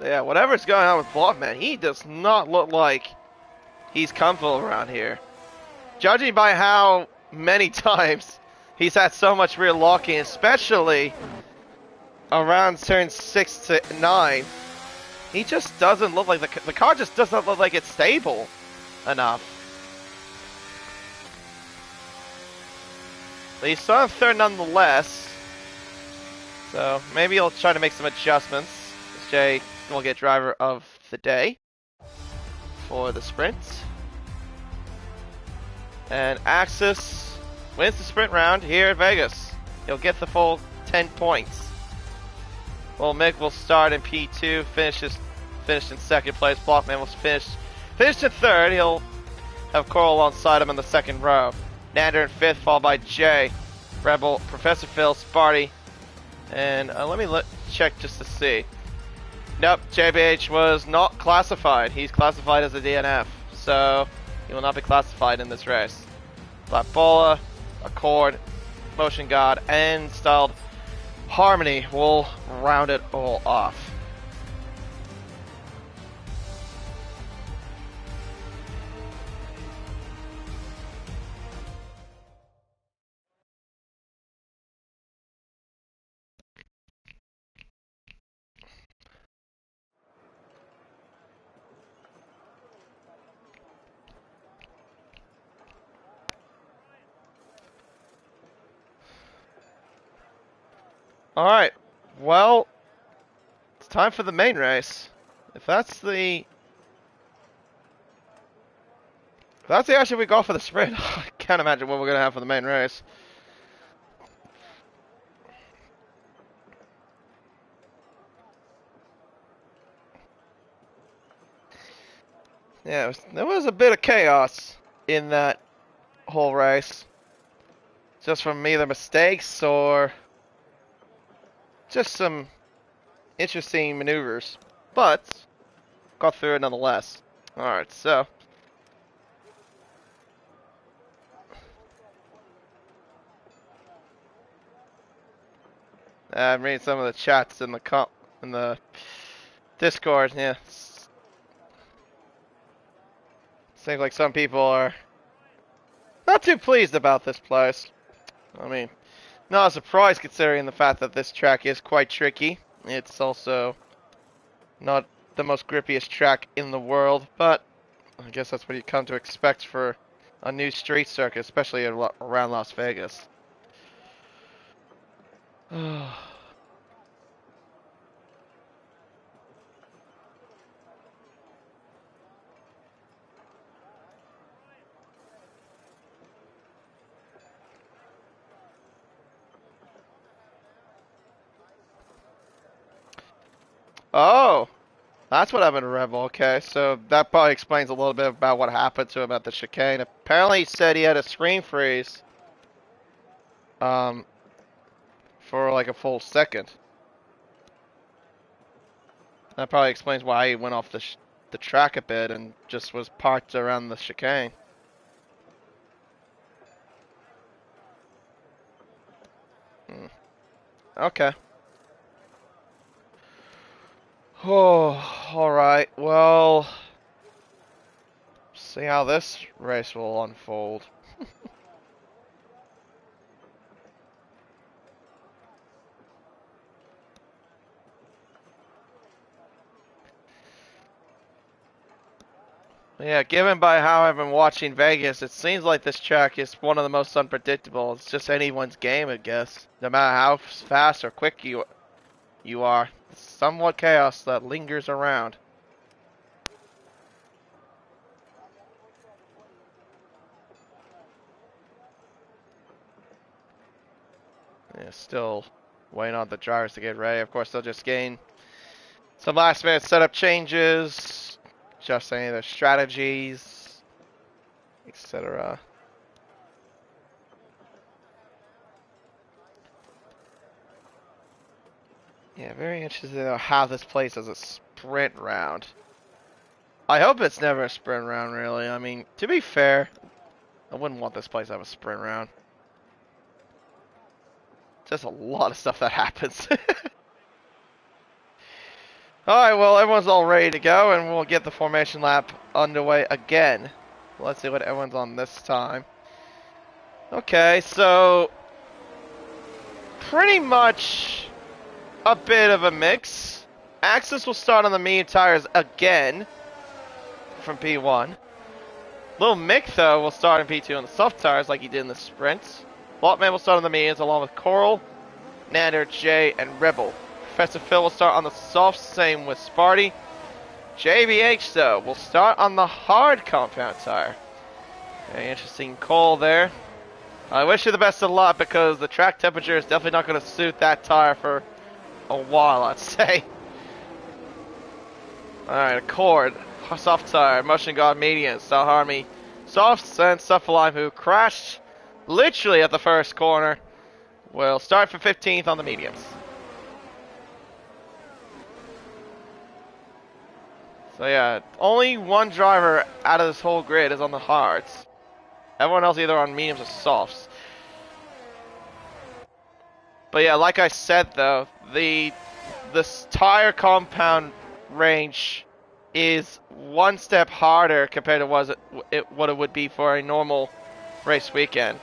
Yeah, whatever's going on with Blockman, he does not look like he's comfortable around here. Judging by how many times he's had so much rear locking, especially around turn 6 to 9, he just doesn't look like the car just does not look like it's stable enough. But he's still on third nonetheless, so maybe he'll try to make some adjustments. Jay will get driver of the day for the sprint. And Axis wins the sprint round here at Vegas. He'll get the full 10 points. Well, Mick will start in P2, finished in second place. Blockman will finished in third. He'll have Coral alongside him in the second row. Nander in fifth, followed by Jay, Rebel, Professor Phil, Sparty, and let me check just to see. Nope, JBH was not classified. He's classified as a DNF, so he will not be classified in this race. Black Bola, Accord, Motion God, and Styled Harmony will round it all off. Alright, well, it's time for the main race. If that's the action we go for the sprint, I can't imagine what we're going to have for the main race. Yeah, there was a bit of chaos in that whole race. Just from either mistakes or just some interesting maneuvers. But, got through it nonetheless. Alright, so. I'm reading some of the chats in the Discord, yeah. Seems like some people are not too pleased about this place. I mean, not a surprise considering the fact that this track is quite tricky. It's also not the most grippiest track in the world, but I guess that's what you come to expect for a new street circuit, especially around Las Vegas. Oh, that's what happened to Rebel. Okay, so that probably explains a little bit about what happened to him at the chicane. Apparently, he said he had a screen freeze for like a full second. That probably explains why he went off the track a bit and just was parked around the chicane. Okay. Oh, alright. Well, see how this race will unfold. Yeah, given by how I've been watching Vegas, it seems like this track is one of the most unpredictable. It's just anyone's game, I guess. No matter how fast or quick you are, it's somewhat chaos that lingers around. Yeah, still waiting on the drivers to get ready. Of course, they'll just gain some last minute setup changes, just any of their strategies, etc. Yeah, very interested to know how this plays as a sprint round. I hope it's never a sprint round, really. I mean, to be fair, I wouldn't want this place to have a sprint round. Just a lot of stuff that happens. Alright, well, everyone's all ready to go, and we'll get the formation lap underway again. Let's see what everyone's on this time. Okay, so pretty much a bit of a mix. Axis will start on the medium tires again from P1. Little Mick, though, will start in P2 on the soft tires like he did in the sprint. Lotman will start on the mediums along with Coral, Nander, Jay, and Rebel. Professor Phil will start on the soft, same with Sparty. JBH, though, will start on the hard compound tire. Very interesting call there. I wish you the best of luck because the track temperature is definitely not going to suit that tire for a while, I'd say. Alright, Accord, soft tire, Motion God medium, Star Harmony, soft, and Cephaline, who crashed literally at the first corner, will start for 15th on the mediums. So yeah, only one driver out of this whole grid is on the hards. Everyone else either on mediums or softs. But yeah, like I said though, this tire compound range is one step harder compared to what it would be for a normal race weekend.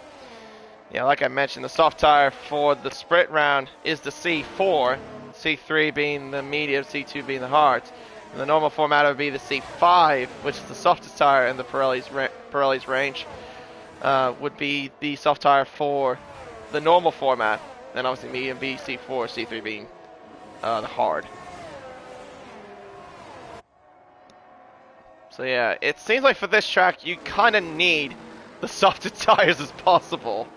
Yeah, like I mentioned, the soft tire for the sprint round is the C4, C3 being the medium, C2 being the hards. And the normal format would be the C5, which is the softest tire in the Pirelli's range, would be the soft tire for the normal format. Then obviously medium B, C4, C3 being the hard. So yeah, it seems like for this track you kind of need the softest tires as possible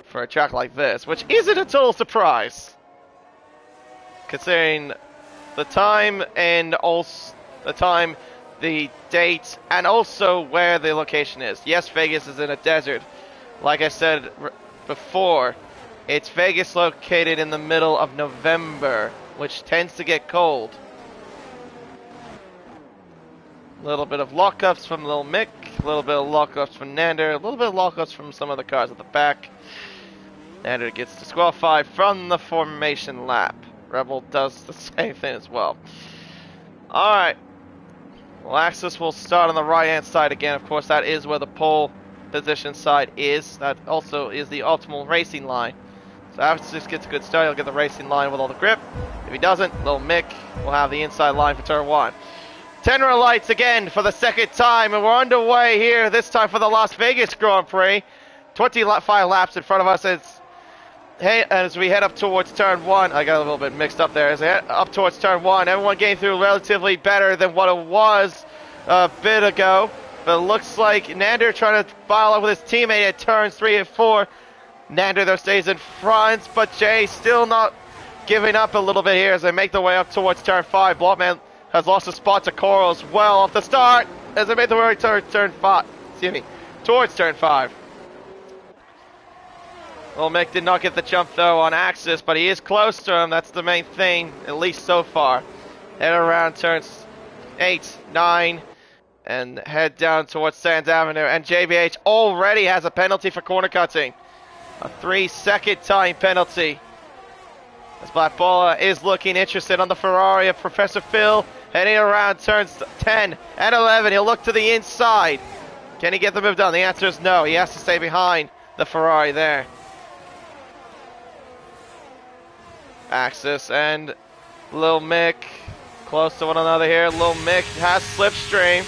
for a track like this, which isn't a total surprise, considering the time and also the date, and also where the location is. Yes, Vegas is in a desert. Like I said before, it's Vegas located in the middle of November, which tends to get cold. A little bit of lockups from Lil Mick, a little bit of lockups from Nander, a little bit of lockups from some of the cars at the back. Nander gets disqualified from the formation lap. Rebel does the same thing as well. Alright. Well, Axis will start on the right hand side again. Of course, that is where the pole position side is. That also is the optimal racing line. So Axis gets a good start, he'll get the racing line with all the grip. If he doesn't, Lil Mick will have the inside line for turn 1. Tenor lights again for the second time, and we're underway here, this time for the Las Vegas Grand Prix. 25 laps in front of us as we head up towards turn 1. I got a little bit mixed up there. As we head up towards turn 1, everyone getting through relatively better than what it was a bit ago. But it looks like Nander trying to file up with his teammate at turns 3 and 4. Nander though stays in front, but Jay still not giving up a little bit here as they make their way up towards turn 5. Blotman has lost a spot to Coral as well off the start as they make their way towards turn 5. Towards turn 5. Well, Mick did not get the jump though on Axis, but he is close to him. That's the main thing, at least so far. Head around turns 8, 9, and head down towards Sands Avenue. And JBH already has a penalty for corner cutting. A 3-second time penalty. As Black Baller is looking interested on the Ferrari of Professor Phil. Heading around turns 10 and 11. He'll look to the inside. Can he get the move done? The answer is no. He has to stay behind the Ferrari there. Axis and Lil Mick close to one another here. Lil Mick has slipstream,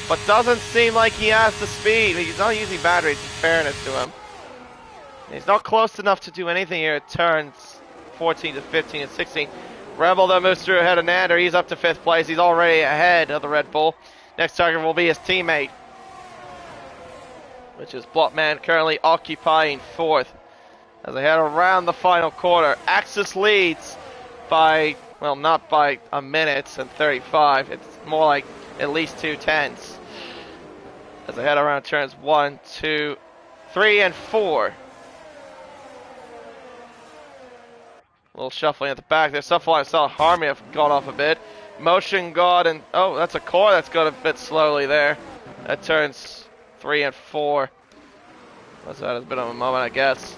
but doesn't seem like he has the speed. He's not using batteries, in fairness to him. He's not close enough to do anything here at turns 14 to 15 and 16. Rebel though moves through ahead of Nander. He's up to 5th place. He's already ahead of the Red Bull. Next target will be his teammate, which is Blotman, currently occupying 4th. As they head around the final quarter, Axis leads by, well, not by a minute and 35. It's more like at least 2 tenths. As they head around turns 1, 2, 3, and 4. A little shuffling at the back there. Sunfly and Harmony have gone off a bit. Motion God and, oh, that's a core that's gone a bit slowly there. At turns 3 and 4. That's had a bit of a moment, I guess.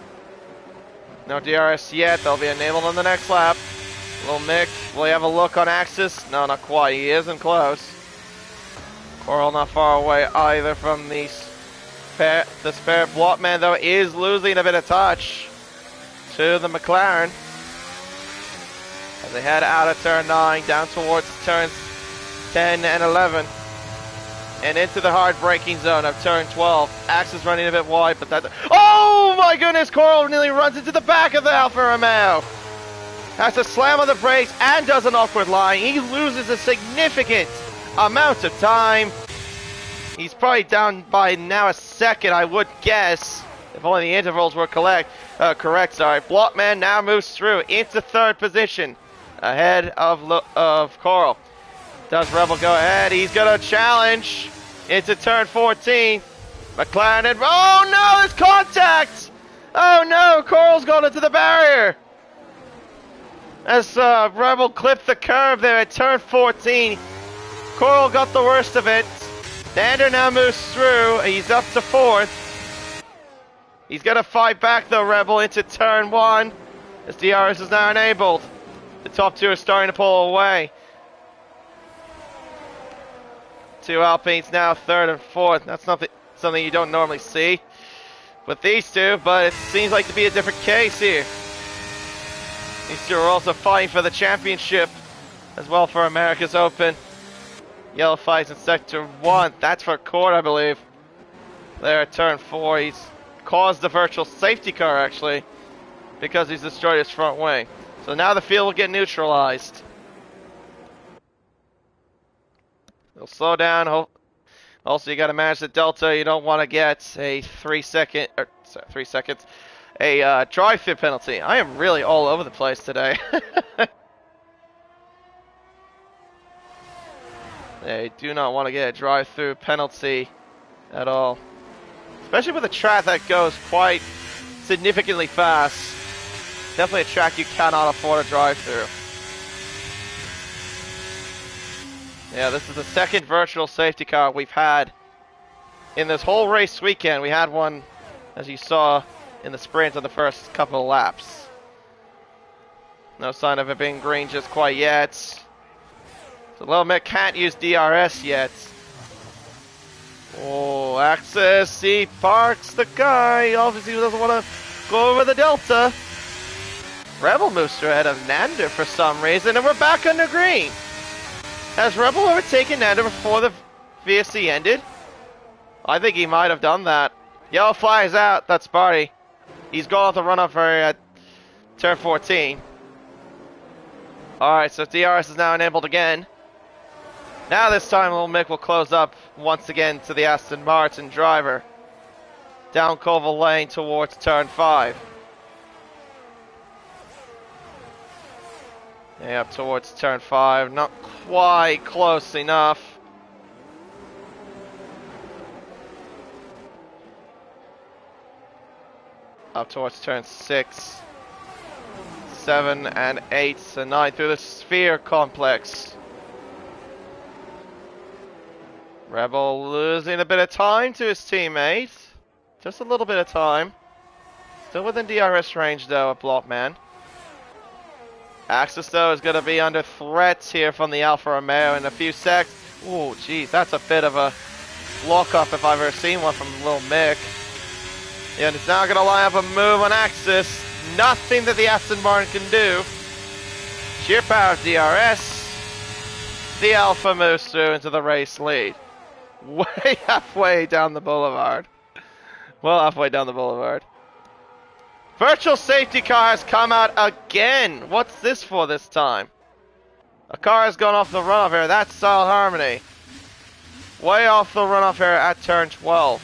No DRS yet. They'll be enabled on the next lap. Little Mick, will he have a look on Axis? No, not quite. He isn't close. Coral not far away either from the spare Blotman, though, is losing a bit of touch to the McLaren. As they head out of turn 9, down towards turns 10 and 11. And into the hard braking zone of turn 12. Axis running a bit wide, but that... Oh my goodness! Coral nearly runs into the back of the Alfa Romeo. Has to slam on the brakes and does an awkward line. He loses a significant amount of time. He's probably down by now a second, I would guess. If only the intervals were correct. Blotman now moves through into 3rd position. Ahead of Coral. Does Rebel go ahead? He's going to challenge into turn 14. McLaren and... Oh no, there's contact! Oh no, Coral's gone into the barrier. As Rebel clipped the curb there at turn 14. Coral got the worst of it. Nander now moves through. He's up to 4th. He's going to fight back though, Rebel, into turn 1. As DRS is now enabled. The top 2 are starting to pull away. 2 Alpines now 3rd and 4th. That's something you don't normally see with these two, but it seems like to be a different case here. These two are also fighting for the championship as well for America's Open. Yellow fights in sector 1. That's for Court, I believe. There at turn 4. He's caused the virtual safety car actually because he's destroyed his front wing. So now the field will get neutralized. He'll slow down. Also, you got to manage the delta. You don't want to get a 3 seconds, a drive-through penalty. I am really all over the place today. They do not want to get a drive-through penalty at all. Especially with a track that goes quite significantly fast. Definitely a track you cannot afford a drive-through. Yeah, this is the second virtual safety car we've had in this whole race weekend. We had one, as you saw, in the sprint on the first couple of laps. No sign of it being green just quite yet. So Little Mick can't use DRS yet. Oh, Access, he parks the car. He obviously doesn't want to go over the delta. Rebel moves ahead of Nander for some reason, and we're back under green. Has Rebel overtaken Nander before the VSC ended? I think he might have done that. Yellow flies out. That's Barty. He's going off the runoff area at turn 14. Alright, so DRS is now enabled again. Now this time Little Mick will close up once again to the Aston Martin driver. Down Colville Lane towards turn 5. Yeah, up towards turn 5. Not quite close enough. Up towards turn 6. 7 and 8 and 9 through the sphere complex. Rebel losing a bit of time to his teammate. Just a little bit of time. Still within DRS range though, a Blockman. Axis though is going to be under threat here from the Alfa Romeo in a few secs. Oh geez, that's a bit of a lock-up if I've ever seen one from Lil Mick. And it's now going to line up a move on Axis. Nothing that the Aston Martin can do. Sheer power of DRS. The Alpha moves through into the race lead. Way halfway down the boulevard. Well, halfway down the boulevard. Virtual safety car has come out again. What's this for this time? A car has gone off the runoff area. That's Style Harmony. Way off the runoff area at turn 12.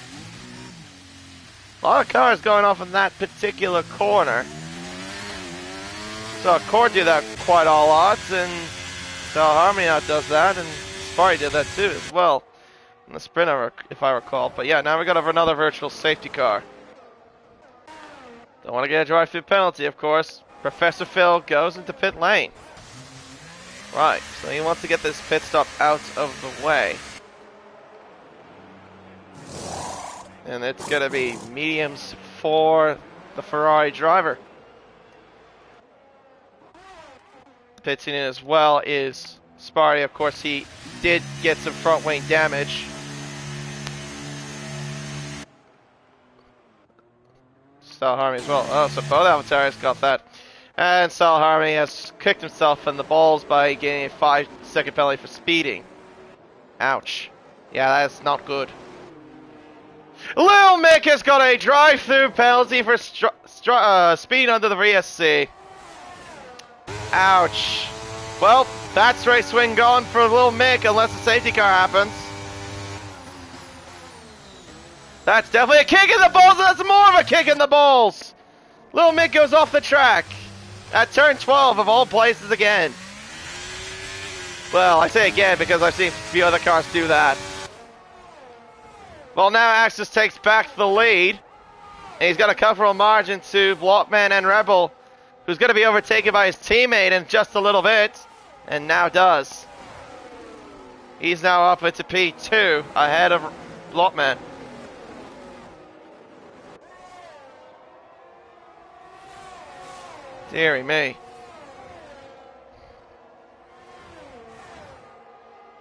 A lot of cars going off in that particular corner. So Cord do that quite a lot, and Style Harmony outdoes that, and Sparty did that too as well. In the sprint, if I recall. But yeah, now we got another virtual safety car. Don't want to get a drive-through penalty, of course. Professor Phil goes into pit lane. Right, so he wants to get this pit stop out of the way. And it's going to be mediums for the Ferrari driver. Pitting in as well is Sparty. Of course, he did get some front wing damage. Style Harmony as well. Oh, so both avatars got that. And Style Harmony has kicked himself in the balls by getting a 5-second penalty for speeding. Ouch. Yeah, that's not good. Lil Mick has got a drive-through penalty for speeding under the VSC. Ouch. Well, that's race swing gone for Lil Mick unless a safety car happens. That's definitely a kick in the balls, and that's more of a kick in the balls. Lil Mick goes off the track at turn 12 of all places again. Well, I say again because I've seen a few other cars do that. Well, now Axis takes back the lead. And he's got a comfortable margin to Blockman and Rebel who's going to be overtaken by his teammate in just a little bit, and now does. He's now up into P2 ahead of Blotman. Deary me.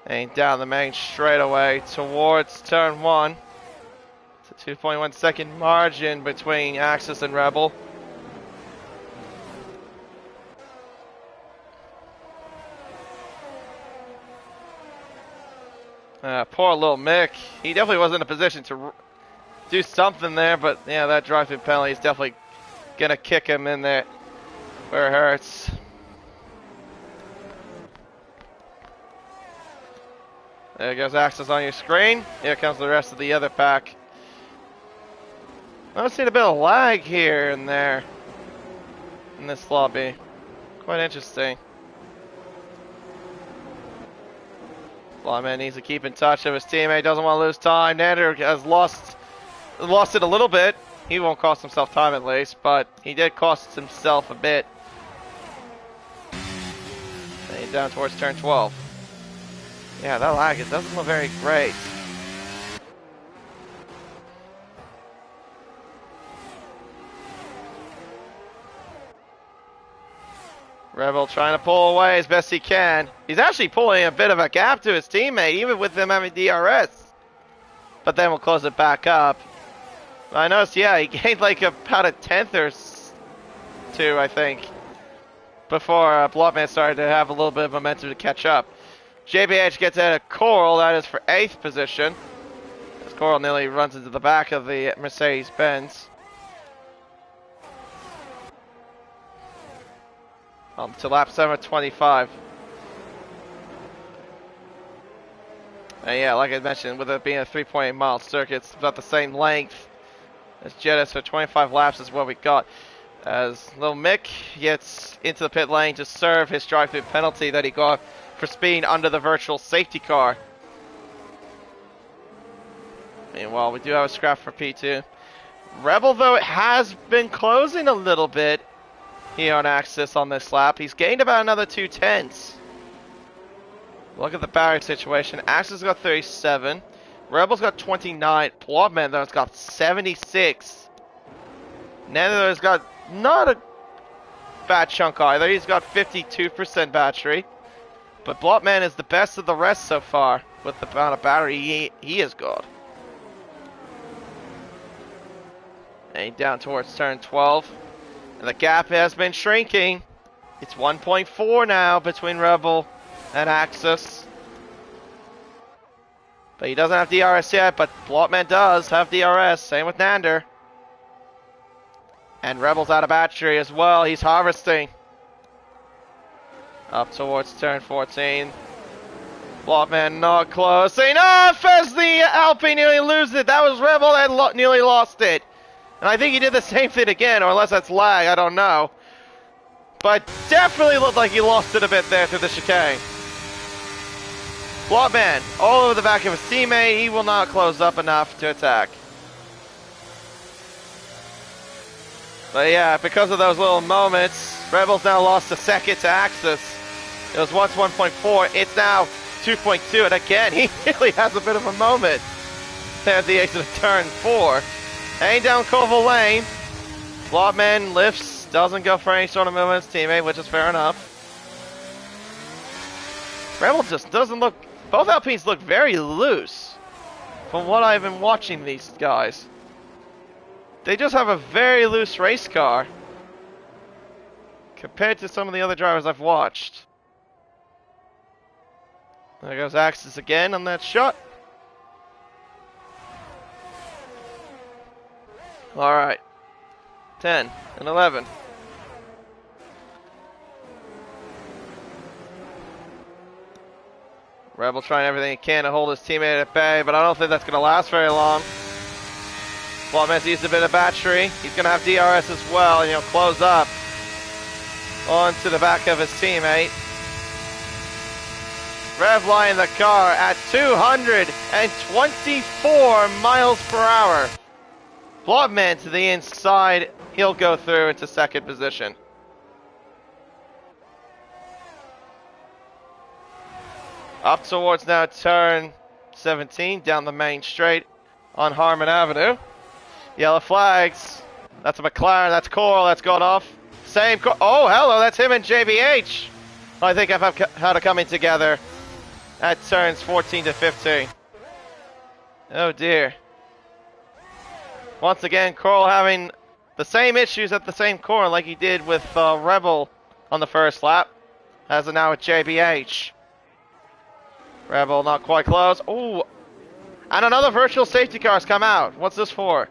And down the main straightaway towards turn 1. It's a 2.1 second margin between Axis and Rebel. Poor little Mick. He definitely wasn't in a position to do something there, but yeah, that drive-through penalty is definitely gonna kick him in there where it hurts. There goes Axis on your screen. Here comes the rest of the other pack. I've seen a bit of lag here and there in this lobby. Quite interesting. Blotman needs to keep in touch with his teammate. Doesn't want to lose time. Nander has lost it a little bit. He won't cost himself time at least, but he did cost himself a bit. And he's down towards turn 12. Yeah, that lag, it doesn't look very great. Rebel trying to pull away as best he can. He's actually pulling a bit of a gap to his teammate, even with him having DRS. But then we'll close it back up. I noticed, yeah, he gained like about a tenth or two, I think, before Blotman started to have a little bit of momentum to catch up. JBH gets out of Coral, that is for 8th position. As Coral nearly runs into the back of the Mercedes-Benz. To lap 7:25. And yeah, like I mentioned, with it being a 3.8 mile circuit, it's about the same length as Jettis, so 25 laps is what we got. As Lil Mick gets into the pit lane to serve his drive-through penalty that he got for speed under the virtual safety car. Meanwhile, we do have a scrap for P2. Rebel, though, it has been closing a little bit here on Axis on this lap. He's gained about another 2/10. Look at the battery situation. Axis has got 37. Rebel's got 29. Blotman, though, has got 76. Nether's got not a bad chunk either. He's got 52% battery. But Blotman is the best of the rest so far with the amount of battery he has got. And down towards turn 12. And the gap has been shrinking. It's 1.4 now between Rebel and Axis. But he doesn't have DRS yet, but Blotman does have DRS. Same with Nander. And Rebel's out of battery as well. He's harvesting. Up towards turn 14. Blotman not close. Enough as the Alpine nearly loses it. That was Rebel that nearly lost it. And I think he did the same thing again, or unless that's lag, I don't know. But definitely looked like he lost it a bit there through the chicane. Blotman all over the back of his teammate. He will not close up enough to attack. But yeah, because of those little moments, Rebel's now lost a second to Axis. It was once 1.4, it's now 2.2, and again, he really has a bit of a moment there at the exit of turn 4. Hanging down Koval Lane. Blotman lifts, doesn't go for any sort of movement with his teammate, which is fair enough. Rebel just doesn't look, both Alpines look very loose from what I've been watching these guys. They just have a very loose race car compared to some of the other drivers I've watched. There goes Axis again on that shot. Alright. 10 and 11. Rebel trying everything he can to hold his teammate at bay, but I don't think that's going to last very long. Blotman's used a bit of battery. He's going to have DRS as well, and he'll close up onto the back of his teammate. Rev line the car at 224 miles per hour. Blotman to the inside. He'll go through into second position. Up towards now turn 17 down the main straight on Harmon Avenue. Yellow flags. That's a McLaren. That's Coral. That's gone off. Same. Oh, hello. That's him and JBH. I think I've had it coming together at turns 14 to 15. Oh dear. Once again, Coral having the same issues at the same corner like he did with Rebel on the first lap. Has it now with JBH. Rebel not quite close. Oh, and another virtual safety car has come out. What's this for?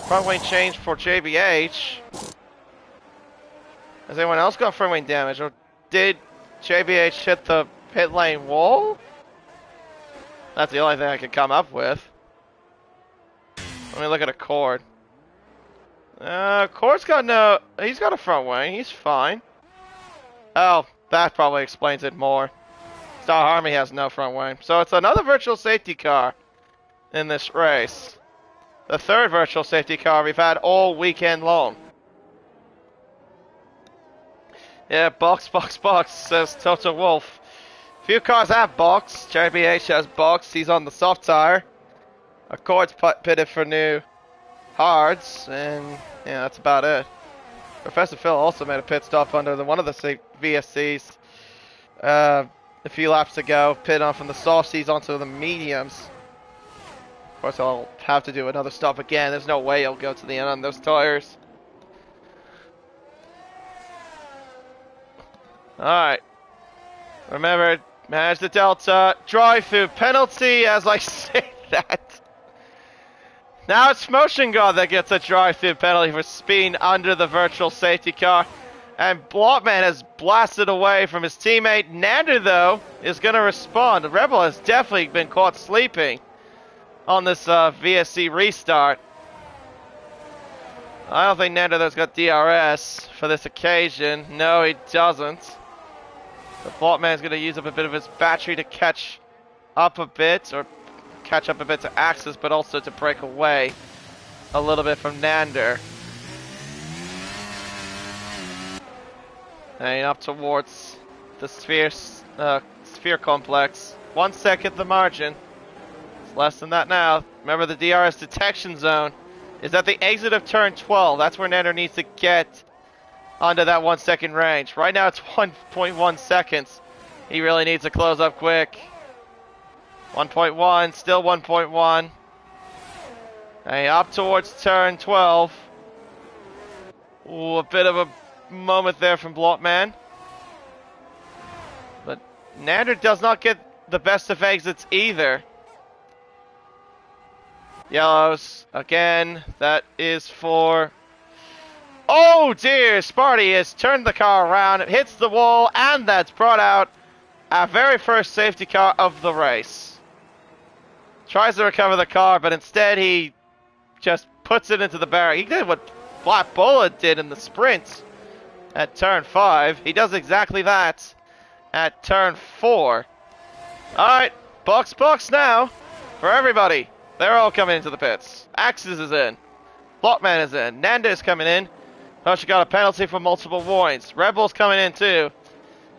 Front wing change for JBH. Has anyone else got front wing damage? Or did JBH hit the pit lane wall? That's the only thing I could come up with. Let me look at a Cord. Cord's got no... He's got a front wing. He's fine. Oh, that probably explains it more. Star Army has no front wing. So it's another virtual safety car in this race. The third virtual safety car we've had all weekend long. Yeah, box, says Toto Wolf. Few cars have box. JBH has box. He's on the soft tire. Accord's pitted for new hards, and yeah, that's about it. Professor Phil also made a pit stop under one of the VSCs a few laps ago, pit on from the softies onto the mediums. Of course, I'll have to do another stop again. There's no way he'll go to the end on those tires. Alright. Remember, manage the delta. Drive through penalty as I say that. Now it's Motion God that gets a drive-through penalty for speeding under the virtual safety car. And Blotman has blasted away from his teammate. Nander, though, is going to respond. The Rebel has definitely been caught sleeping on this VSC restart. I don't think Nander, though's got DRS for this occasion. No, he doesn't. The Blotman's going to use up a bit of his battery to catch up a bit, or catch up a bit to Axis, but also to break away a little bit from Nander. And up towards the sphere complex. 1 second the margin. It's less than that now. Remember, the DRS detection zone is at the exit of turn 12. That's where Nander needs to get onto that 1 second range. Right now it's 1.1 seconds. He really needs to close up quick. 1.1, still 1.1. Hey, up towards turn 12. Ooh, a bit of a moment there from Blotman. But Nander does not get the best of exits either. Yellows, again, that is for... Oh dear, Sparty has turned the car around, it hits the wall, and that's brought out our very first safety car of the race. Tries to recover the car, but instead he just puts it into the barrier. He did what Black Bullet did in the sprint at turn 5. He does exactly that at turn 4. Alright, box now for everybody. They're all coming into the pits. Axis is in. Blotman is in. Nanda is coming in. Oh, she got a penalty for multiple warnings. Rebel's coming in too.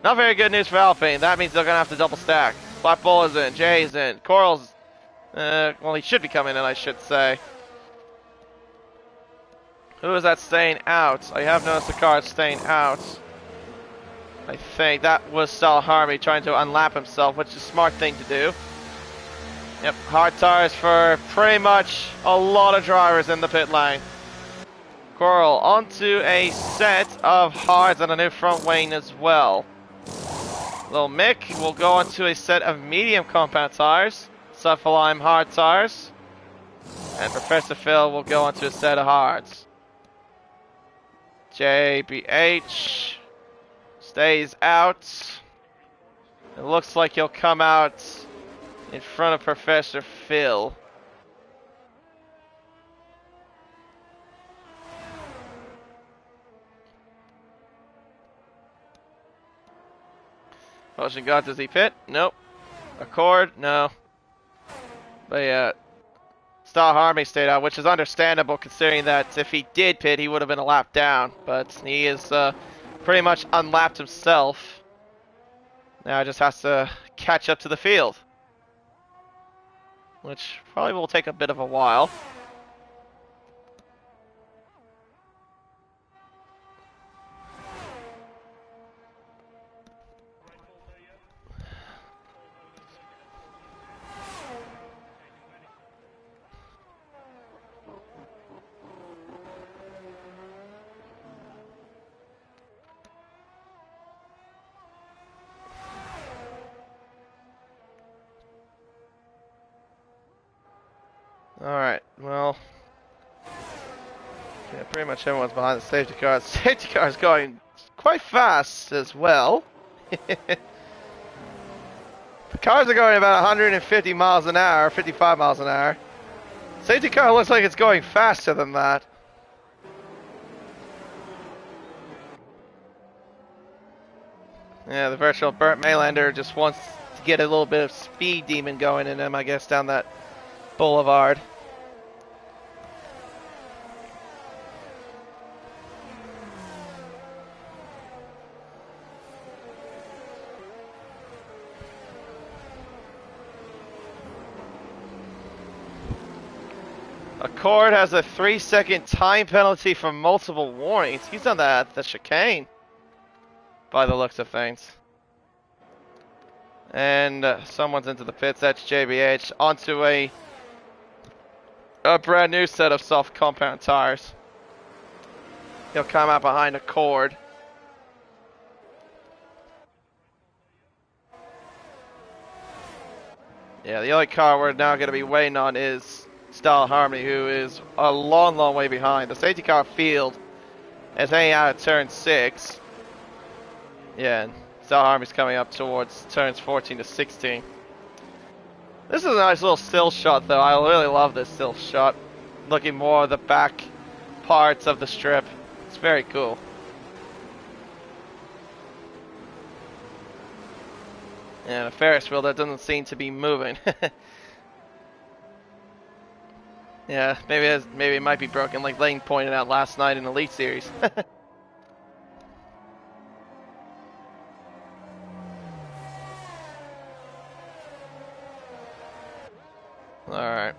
Not very good news for Alpine. That means they're going to have to double stack. Black Bull is in. Jay is in. Coral's well, he should be coming in, I should say. Who is that staying out? I have noticed the car is staying out. I think that was Sal Harvey trying to unlap himself, which is a smart thing to do. Yep, hard tires for pretty much a lot of drivers in the pit lane. Coral onto a set of hards and a new front wing as well. Little Mick will go onto a set of medium compound tires. Sulfalime hard tires. And Professor Phil will go onto a set of hards. JBH stays out. It looks like he'll come out in front of Professor Phil. Motion God, does he pit? Nope. Accord? No. But yeah, Star Harmony stayed out, which is understandable considering that if he did pit, he would have been a lap down. But he is pretty much unlapped himself. Now it just has to catch up to the field, which probably will take a bit of a while. Alright, well, yeah, pretty much everyone's behind the safety car. The safety car is going quite fast as well. The cars are going about 150 miles an hour, 55 miles an hour. Safety car looks like it's going faster than that. Yeah, the virtual burnt Maylander just wants to get a little bit of speed demon going in him, I guess, down that boulevard. Accord has a 3-second time penalty for multiple warnings. He's done that at the chicane, by the looks of things. And someone's into the pits. That's JBH onto a brand new set of soft compound tires. He'll come out behind Accord. Yeah, the only car we're now going to be waiting on is Style Harmony, who is a long, long way behind. The safety car field is hanging out at turn 6. Yeah, and Style Harmony's coming up towards turns 14 to 16. This is a nice little still shot, though. I really love this still shot. Looking more at the back parts of the strip. It's very cool. And a Ferris wheel that doesn't seem to be moving. Yeah, maybe it might be broken, like Lane pointed out last night in Elite Series. Alright.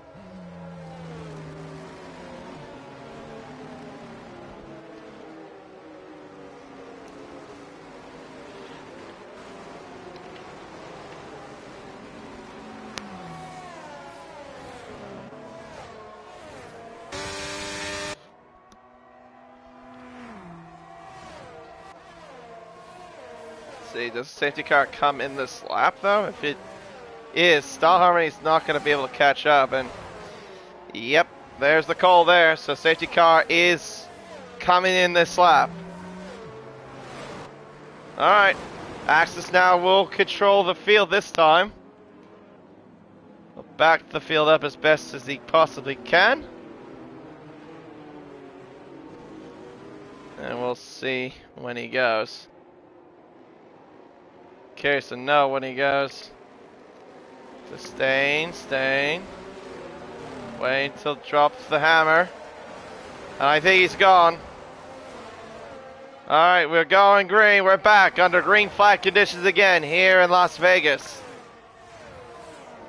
See, does the safety car come in this lap though? If it is, Style Harmony's not going to be able to catch up, and yep, there's the call there. So safety car is coming in this lap. Alright, Axis now will control the field this time. He'll back the field up as best as he possibly can. And we'll see when he goes. Curious to know when he goes. Sustain. Wait until it drops the hammer. And I think he's gone. Alright, we're going green. We're back under green flag conditions again here in Las Vegas.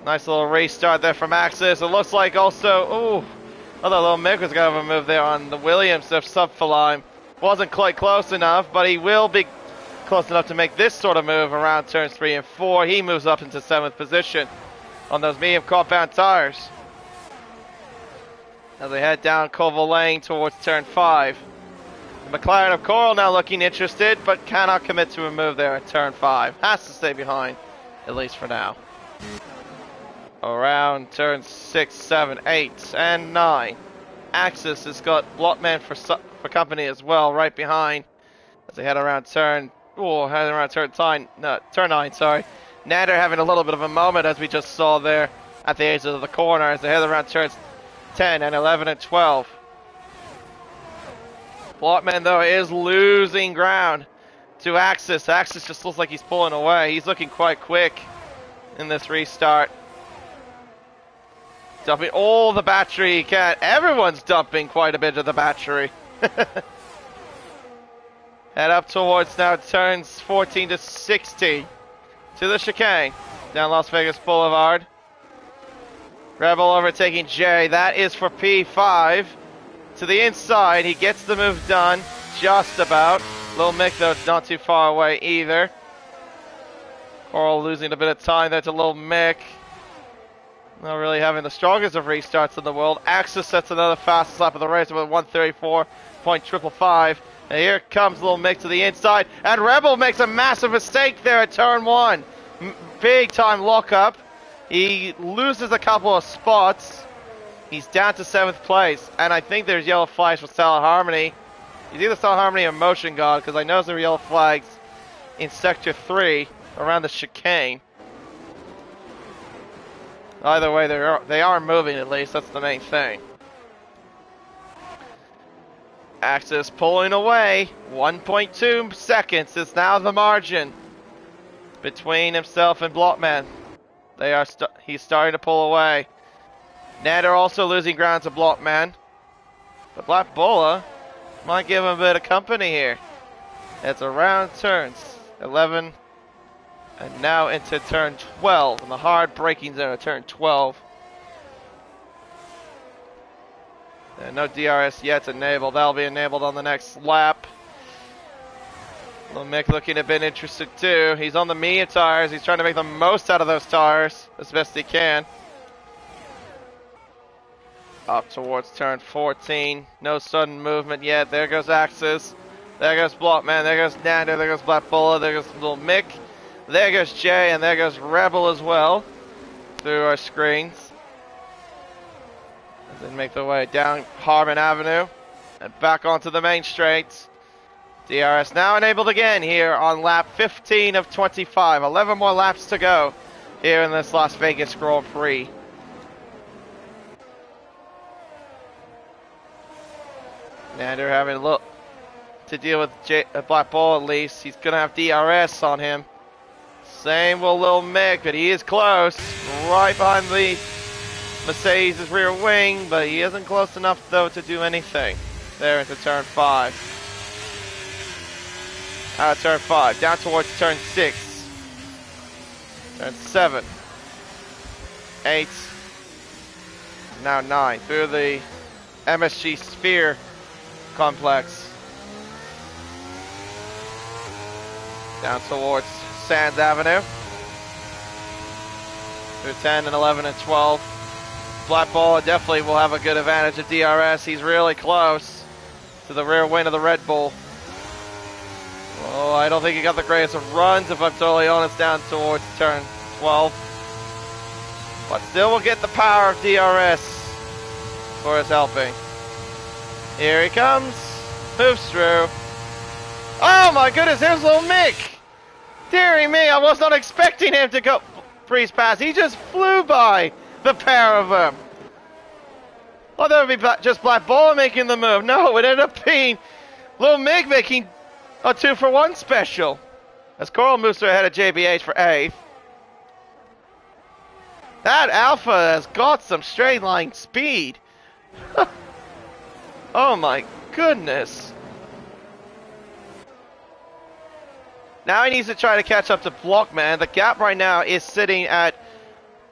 Nice little race start there from Axis. It looks like also, ooh, although little Mick was going to have a move there on the Williams of Subfilime. Wasn't quite close enough, but he will be close enough to make this sort of move around turns 3 and 4. He moves up into 7th position on those medium compound tires as they head down Colville Lane towards turn 5. The McLaren of Coral now looking interested, but cannot commit to a move there at turn 5. Has to stay behind, at least for now. Around turns 6, 7, 8, and 9. Axis has got Blockman for company as well, right behind as they head around turn 9, sorry. Nader having a little bit of a moment, as we just saw there at the edge of the corner, as they head around turns 10 and 11 and 12. Blockman, though, is losing ground to Axis. Axis just looks like he's pulling away. He's looking quite quick in this restart. Dumping all the battery he can. Everyone's dumping quite a bit of the battery. Head up towards now turns 14 to 16. to the chicane. Down Las Vegas Boulevard. Rebel overtaking Jay. That is for P5. To the inside. He gets the move done. Just about. Lil Mick, though, not too far away either. Coral losing a bit of time there to Lil Mick. Not really having the strongest of restarts in the world. Axis sets another fastest lap of the race with 134.555. And here comes Lil Mick to the inside. And Rebel makes a massive mistake there at turn 1. Big time lockup. He loses a couple of spots. He's down to 7th place. And I think there's yellow flags for Solid Harmony. He's either Solid Harmony or Motion God, because I know there are yellow flags in Sector 3 around the chicane. Either way, they are moving at least. That's the main thing. Axis pulling away. 1.2 seconds is now the margin between himself and Blockman. He's starting to pull away. Nader also losing ground to Blockman. But Black Bola might give him a bit of company here. It's around turns 11 and now into turn 12 in the hard braking zone of turn 12. And no DRS yet enabled. That'll be enabled on the next lap. Lil Mick looking a bit interested too. He's on the medium tires. He's trying to make the most out of those tires as best he can. Up towards turn 14. No sudden movement yet. There goes Axis. There goes Blockman. There goes Nander. There goes Black Bulla. There goes Lil Mick. There goes Jay. And there goes Rebel as well. Through our screens. As they make their way down Harmon Avenue. And back onto the main straight. DRS now enabled again here on lap 15 of 25. 11 more laps to go here in this Las Vegas Grand Prix. Nander having a look to deal with Black Bull at least. He's going to have DRS on him. Same with Lil Mick, but he is close. Right behind the Mercedes' rear wing, but he isn't close enough though to do anything. There into turn 5. Out of turn 5, down towards turn 6. Turn 7. 8. Now 9. Through the MSG Sphere complex. Down towards Sands Avenue. Through 10 and 11 and 12. Black Bull definitely will have a good advantage of DRS. He's really close to the rear wing of the Red Bull. Oh, I don't think he got the greatest of runs, if I'm totally honest, down towards turn 12. But still will get the power of DRS for his helping. Here he comes. Moves through. Oh my goodness, here's Lil Mick. Deary me, I was not expecting him to go breeze past. He just flew by the pair of them. Oh, that would be just Black Bull making the move. No, it ended up being Lil Mick making a 2-for-1 special. As Coral moves ahead of JBH for 8th. That Alpha has got some straight line speed. Oh my goodness. Now he needs to try to catch up to Blockman. The gap right now is sitting at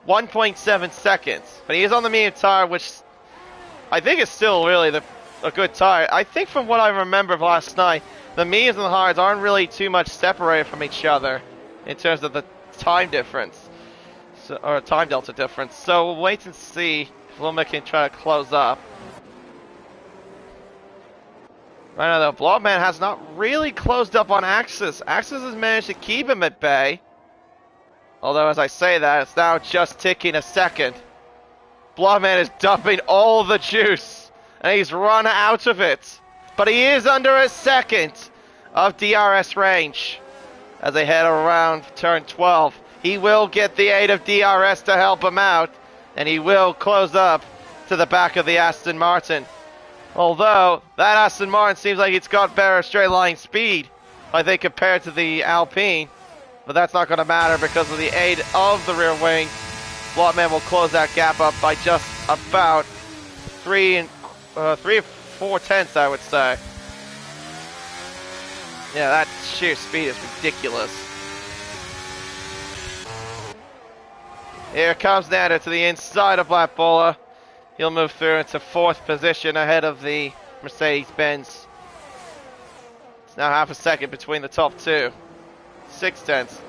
1.7 seconds. But he is on the medium tire, which I think is still really a good tire. I think from what I remember of last night, the mediums and the hards aren't really too much separated from each other in terms of the time difference, or time delta difference. So we'll wait and see if Lil Mick can try to close up. Right now though, Blockman has not really closed up on Axis. Axis has managed to keep him at bay. Although as I say that, it's now just ticking a second. Blockman is dumping all the juice, and he's run out of it. But he is under a second of DRS range as they head around turn 12. He will get the aid of DRS to help him out, and he will close up to the back of the Aston Martin. Although, that Aston Martin seems like it's got better straight line speed, I think, compared to the Alpine. But that's not going to matter because of the aid of the rear wing. Blockman will close that gap up by just about 3 or 4 tenths, I would say. Yeah, that sheer speed is ridiculous. Here comes Nando to the inside of Black Bowler. He'll move through into 4th position ahead of the Mercedes-Benz. It's now half a second between the top two. 0.6.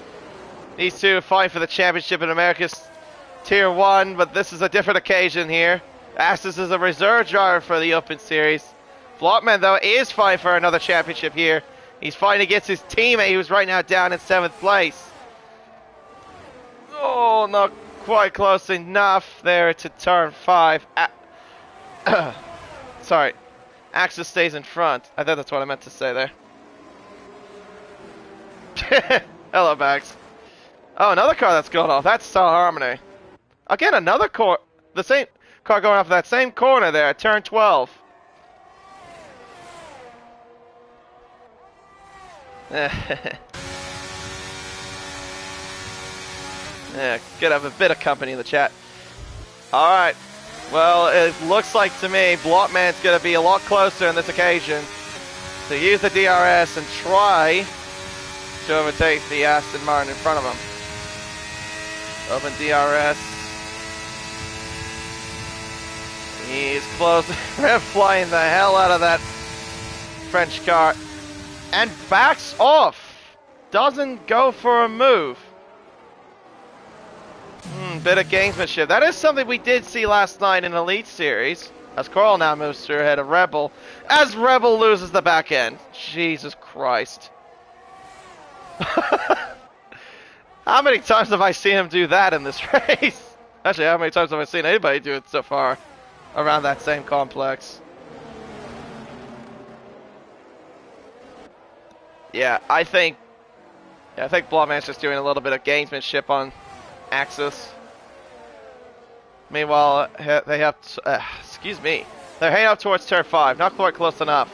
These two fight for the championship in America's Tier 1, but this is a different occasion here. Axis is a reserve driver for the Open Series. Blockman, though, is fighting for another championship here. He's fighting against his teammate, who's right now down in 7th place. Oh, not quite close enough there to turn 5. Sorry. Axis stays in front. I thought that's what I meant to say there. Hello, Bags. Oh, another car that's going off. That's Style Harmony. Again, another car. The same car going off that same corner there at turn 12. Yeah, could have a bit of company in the chat. Alright. Well, it looks like to me Blockman's going to be a lot closer on this occasion to use the DRS and try to overtake the Aston Martin in front of him. Open DRS. He's close. Rev flying the hell out of that French car and backs off. Doesn't go for a move. Bit of gamesmanship. That is something we did see last night in Elite Series. As Coral now moves through ahead of Rebel. As Rebel loses the back end. Jesus Christ. How many times have I seen him do that in this race? Actually, how many times have I seen anybody do it so far around that same complex? Yeah, I think Blockman's just doing a little bit of gamesmanship on Axis. Meanwhile, they have, excuse me, they're heading up towards turn 5, not quite close enough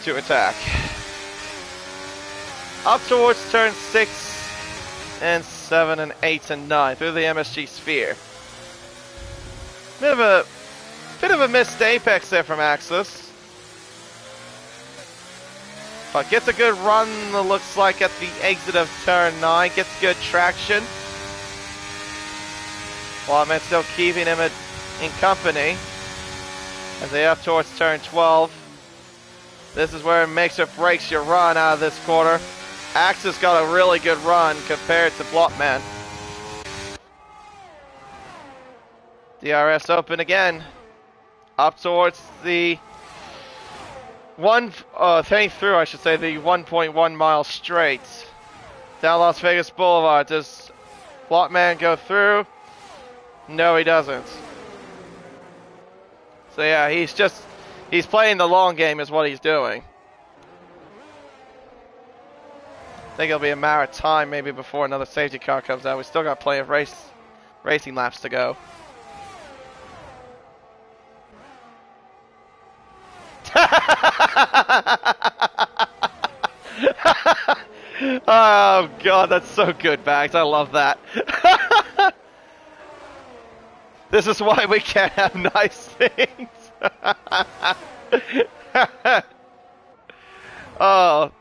to attack. Up towards turn 6 and 7 and 8 and 9 through the MSG sphere. Bit of a missed apex there from Axis. But gets a good run, it looks like, at the exit of turn 9. Gets good traction. Blockman still keeping him in company as they up towards turn 12. This is where it makes or breaks your run out of this quarter. Axis got a really good run compared to Blockman. DRS open again. Up towards the heading through, I should say, the 1.1 mile straight. Down Las Vegas Boulevard. Does Blockman go through? No, he doesn't. So yeah, he's playing the long game is what he's doing. I think it'll be a matter of time maybe before another safety car comes out. We still got plenty of racing laps to go. Oh god, that's so good, Bags. I love that. This is why we can't have nice things. Oh,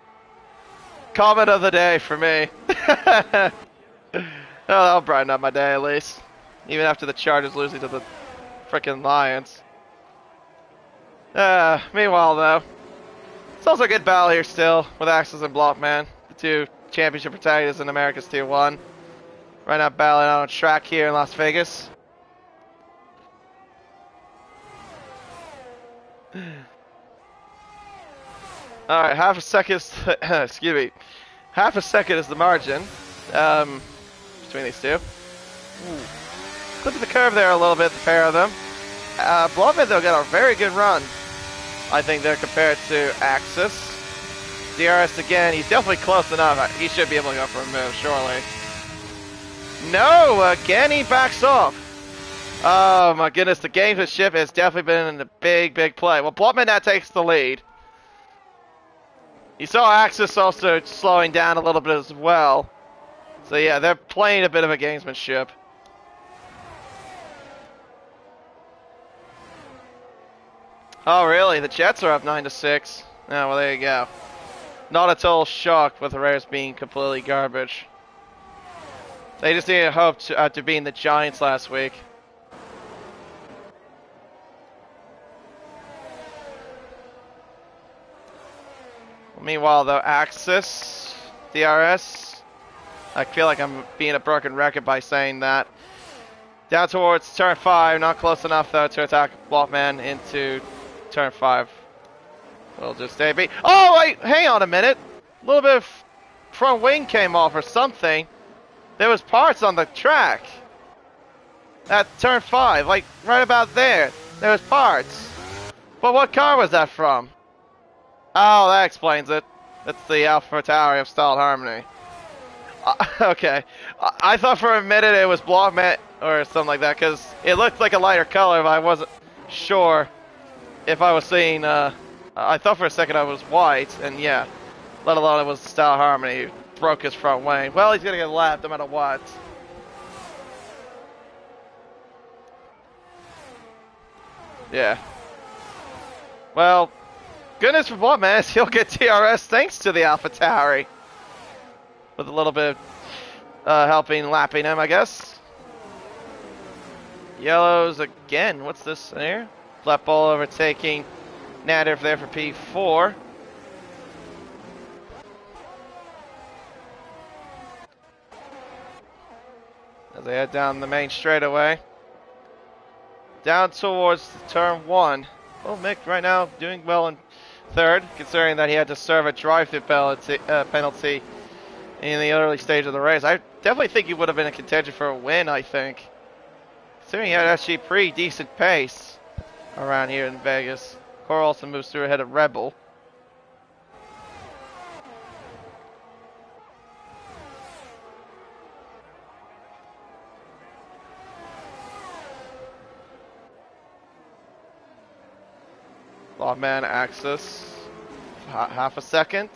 comment of the day for me. Oh, that'll brighten up my day at least. Even after the Chargers losing to the frickin' Lions. Meanwhile, though, it's also a good battle here still with Axis and Blockman, the two championship protagonists in America's Tier 1. Right now battling out on track here in Las Vegas. Alright, half a second, excuse me, half a second is the margin between these two. Clip the curve there a little bit, the pair of them. Blockman, though, got a very good run, I think, there compared to Axis. DRS again, he's definitely close enough. He should be able to go for a move, surely. No, again he backs off. Oh my goodness, the gamesmanship has definitely been in a big play. Well, Blockman now takes the lead. You saw Axis also slowing down a little bit as well. So yeah, they're playing a bit of a gamesmanship. Oh really? The Jets are up 9-6. Oh, well there you go. Not a total shock with the Rares being completely garbage. They just needed hope to, after beating the Giants last week. Meanwhile, though, Axis, DRS, I feel like I'm being a broken record by saying that. Down towards turn 5, not close enough though to attack Blockman into turn 5. We'll just stay beat. Oh, wait, hang on a minute. A little bit of front wing came off or something. There was parts on the track. At turn 5, like right about there. There was parts. But what car was that from? Oh, that explains it. It's the Alpha Tower of Stalled Harmony. Okay. I thought for a minute it was Blockman or something like that, because it looked like a lighter color, but I wasn't sure if I was seeing, I thought for a second I was white, and yeah, let alone it was Stalled Harmony who broke his front wing. Well, he's gonna get lapped no matter what. Yeah. Well, goodness for Blockman, he'll get TRS thanks to the Alpha Tauri. With a little bit of helping lapping him, I guess. Yellows again. What's this here? Flat ball overtaking Nadir there for P4. As they head down the main straightaway. Down towards turn 1. Well, Mick right now doing well in third, considering that he had to serve a drive-through penalty in the early stage of the race. I definitely think he would have been a contention for a win, I think. Considering he had actually pretty decent pace around here in Vegas. Cor also moves through ahead of Rebel. Lawman Axis. Half a second.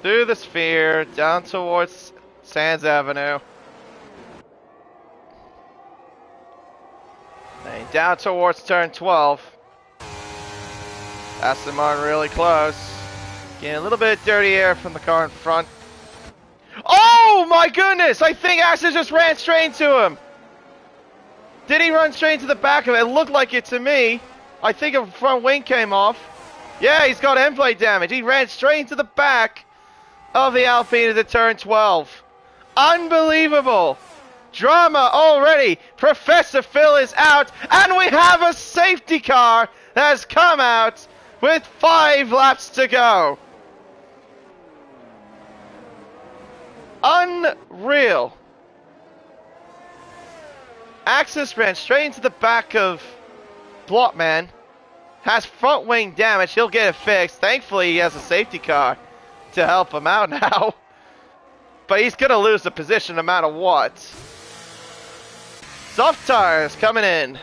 Through the sphere, down towards Sands Avenue. And down towards turn 12. Aston Martin really close. Getting a little bit of dirty air from the car in front. Oh my goodness! I think Axis just ran straight into him. Did he run straight into the back of it? It looked like it to me. I think a front wing came off. Yeah, he's got end plate damage. He ran straight into the back of the Alpine into turn 12. Unbelievable. Drama already. Professor Phil is out, and we have a safety car that has come out with 5 laps to go. Unreal. Axis ran straight into the back of Blockman. Has front wing damage. He'll get it fixed. Thankfully, he has a safety car to help him out now. But he's going to lose the position no matter what. Soft tires coming in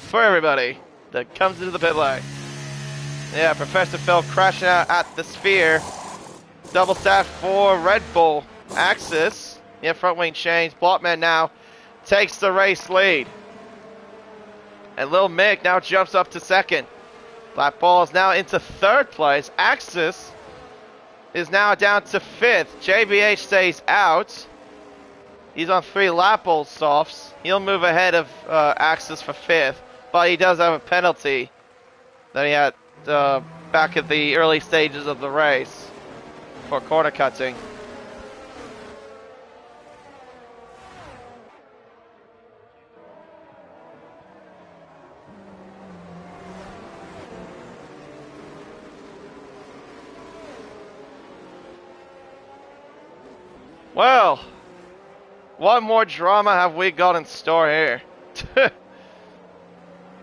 for everybody that comes into the pit lane. Yeah, Professor Phil crashing out at the sphere. Double stat for Red Bull. Axis. Yeah, front wing change. Blockman now takes the race lead. And Lil Mick now jumps up to second. Black Ball is now into third place. Axis is now down to 5th. JBH stays out. He's on 3 Lapple softs. He'll move ahead of Axis for 5th, but he does have a penalty that he had back at the early stages of the race for corner cutting. Well, what more drama have we got in store here?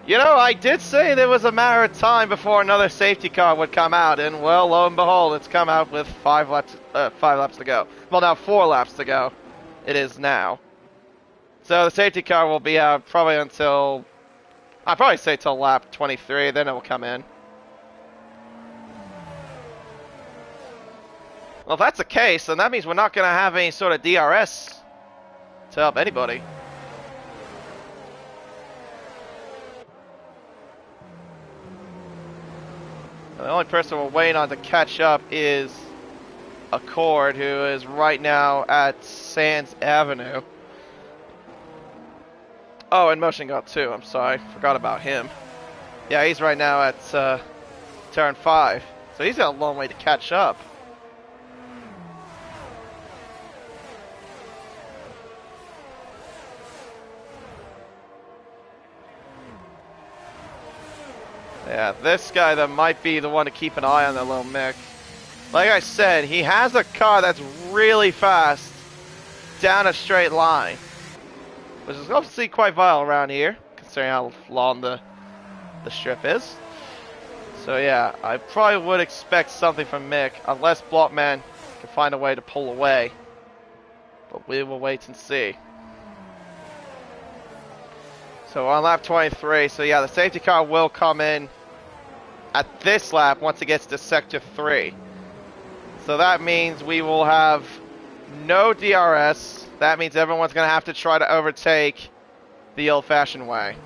You know, I did say there was a matter of time before another safety car would come out, and well, lo and behold, it's come out with 5 laps to go. Well, now 4 laps to go. It is now. So the safety car will be out probably until, I'd probably say till lap 23, then it will come in. Well, if that's the case, then that means we're not going to have any sort of DRS to help anybody. The only person we're waiting on to catch up is Accord, who is right now at Sands Avenue. Oh, and Motion got 2. I'm sorry, forgot about him. Yeah, he's right now at turn 5, so he's got a long way to catch up. Yeah, this guy that might be the one to keep an eye on, that little Mick. Like I said, he has a car that's really fast down a straight line, which is obviously quite vital around here, considering how long the strip is. So yeah, I probably would expect something from Mick, unless Blockman can find a way to pull away. But we will wait and see. So on lap 23, so yeah, the safety car will come in at this lap once it gets to sector 3. So that means we will have no DRS. That means everyone's going to have to try to overtake the old-fashioned way.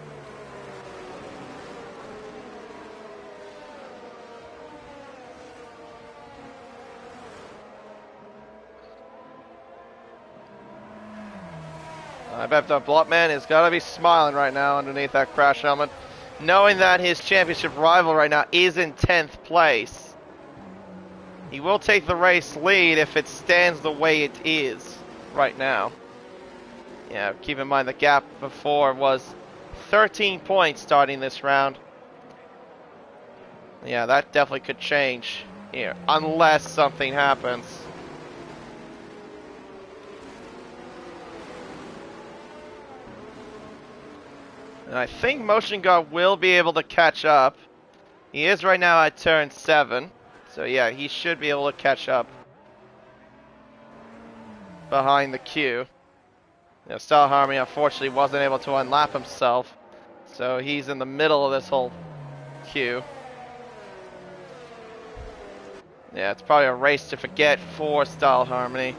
I bet the Blockman is got to be smiling right now underneath that crash helmet, knowing that his championship rival right now is in 10th place. He will take the race lead if it stands the way it is right now. Yeah, keep in mind the gap before was 13 points starting this round. Yeah, that definitely could change here, unless something happens. And I think Motion God will be able to catch up. He is right now at turn 7. So yeah, he should be able to catch up behind the queue. You know, Style Harmony unfortunately wasn't able to unlap himself. So he's in the middle of this whole queue. Yeah, it's probably a race to forget for Style Harmony.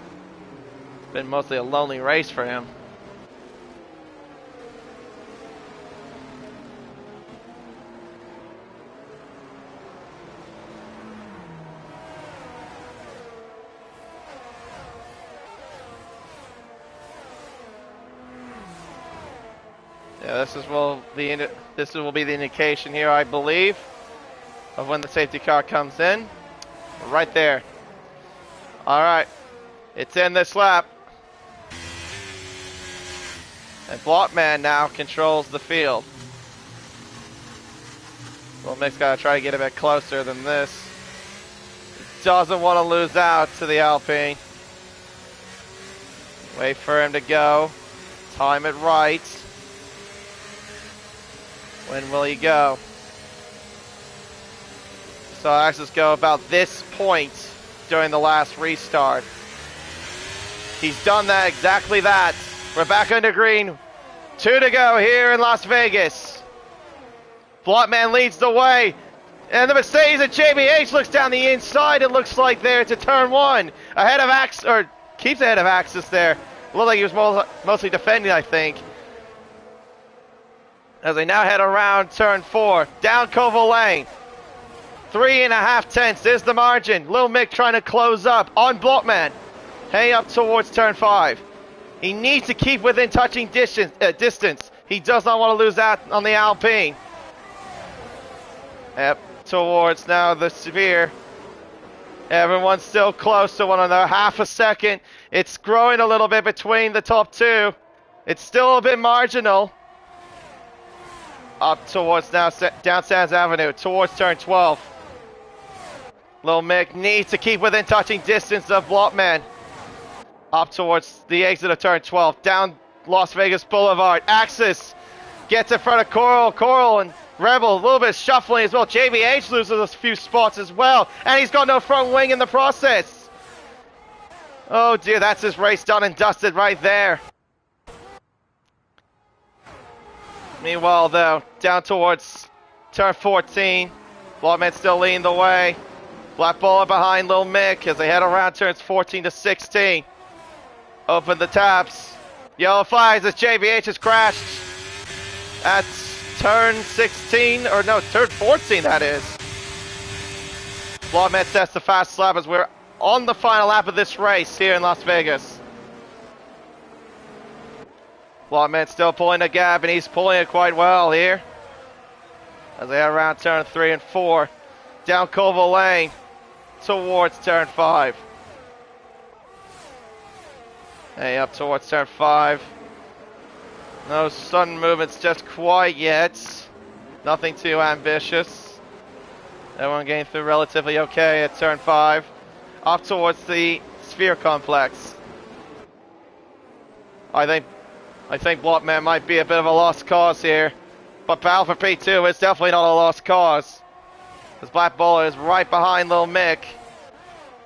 It's been mostly a lonely race for him. Yeah, this will be the indication here, I believe, of when the safety car comes in. Right there. All right, it's in this lap, and Blockman now controls the field. Well, Mick's got to try to get a bit closer than this. Doesn't want to lose out to the Alpine. Wait for him to go. Time it right. When will he go? So Axis go about this point during the last restart. He's done that, exactly that. We're back under green. 2 to go here in Las Vegas. Blockman leads the way. And the Mercedes at JBH looks down the inside. It looks like they're to turn 1. Ahead of Axis, or keeps ahead of Axis there. Looked like he was mostly defending, I think. As they now head around turn 4, down Koval Lane. 3.5 tenths is the margin. Lil Mick trying to close up on Blockman. Heading up towards turn 5. He needs to keep within touching distance. He does not want to lose out on the Alpine. Yep, towards now the Sphere. Everyone's still close to one another. Half a second. It's growing a little bit between the top 2. It's still a bit marginal. Up towards now, down Sands Avenue, towards turn 12. Lil Mick needs to keep within touching distance of Blockman. Up towards the exit of turn 12, down Las Vegas Boulevard. Axis gets in front of Coral. Coral and Rebel, a little bit of shuffling as well. JBH loses a few spots as well, and he's got no front wing in the process. Oh dear, that's his race done and dusted right there. Meanwhile, though, down towards turn 14, Blockman still leading the way. Black Baller behind Lil Mick as they head around turns 14 to 16. Open the taps. Yellow flags as JBH has crashed at turn 16, or no, turn 14 that is. Blockman sets the fast lap as we're on the final lap of this race here in Las Vegas. Blockman still pulling the gap, and he's pulling it quite well here. As they head around turn 3 and 4. Down Colville Lane towards turn 5. Hey, up towards turn 5. No sudden movements just quite yet. Nothing too ambitious. Everyone getting through relatively okay at turn 5. Off towards the Sphere Complex. I think Blockman might be a bit of a lost cause here. But battle for P2 is definitely not a lost cause. This Black Bowler is right behind Lil Mick.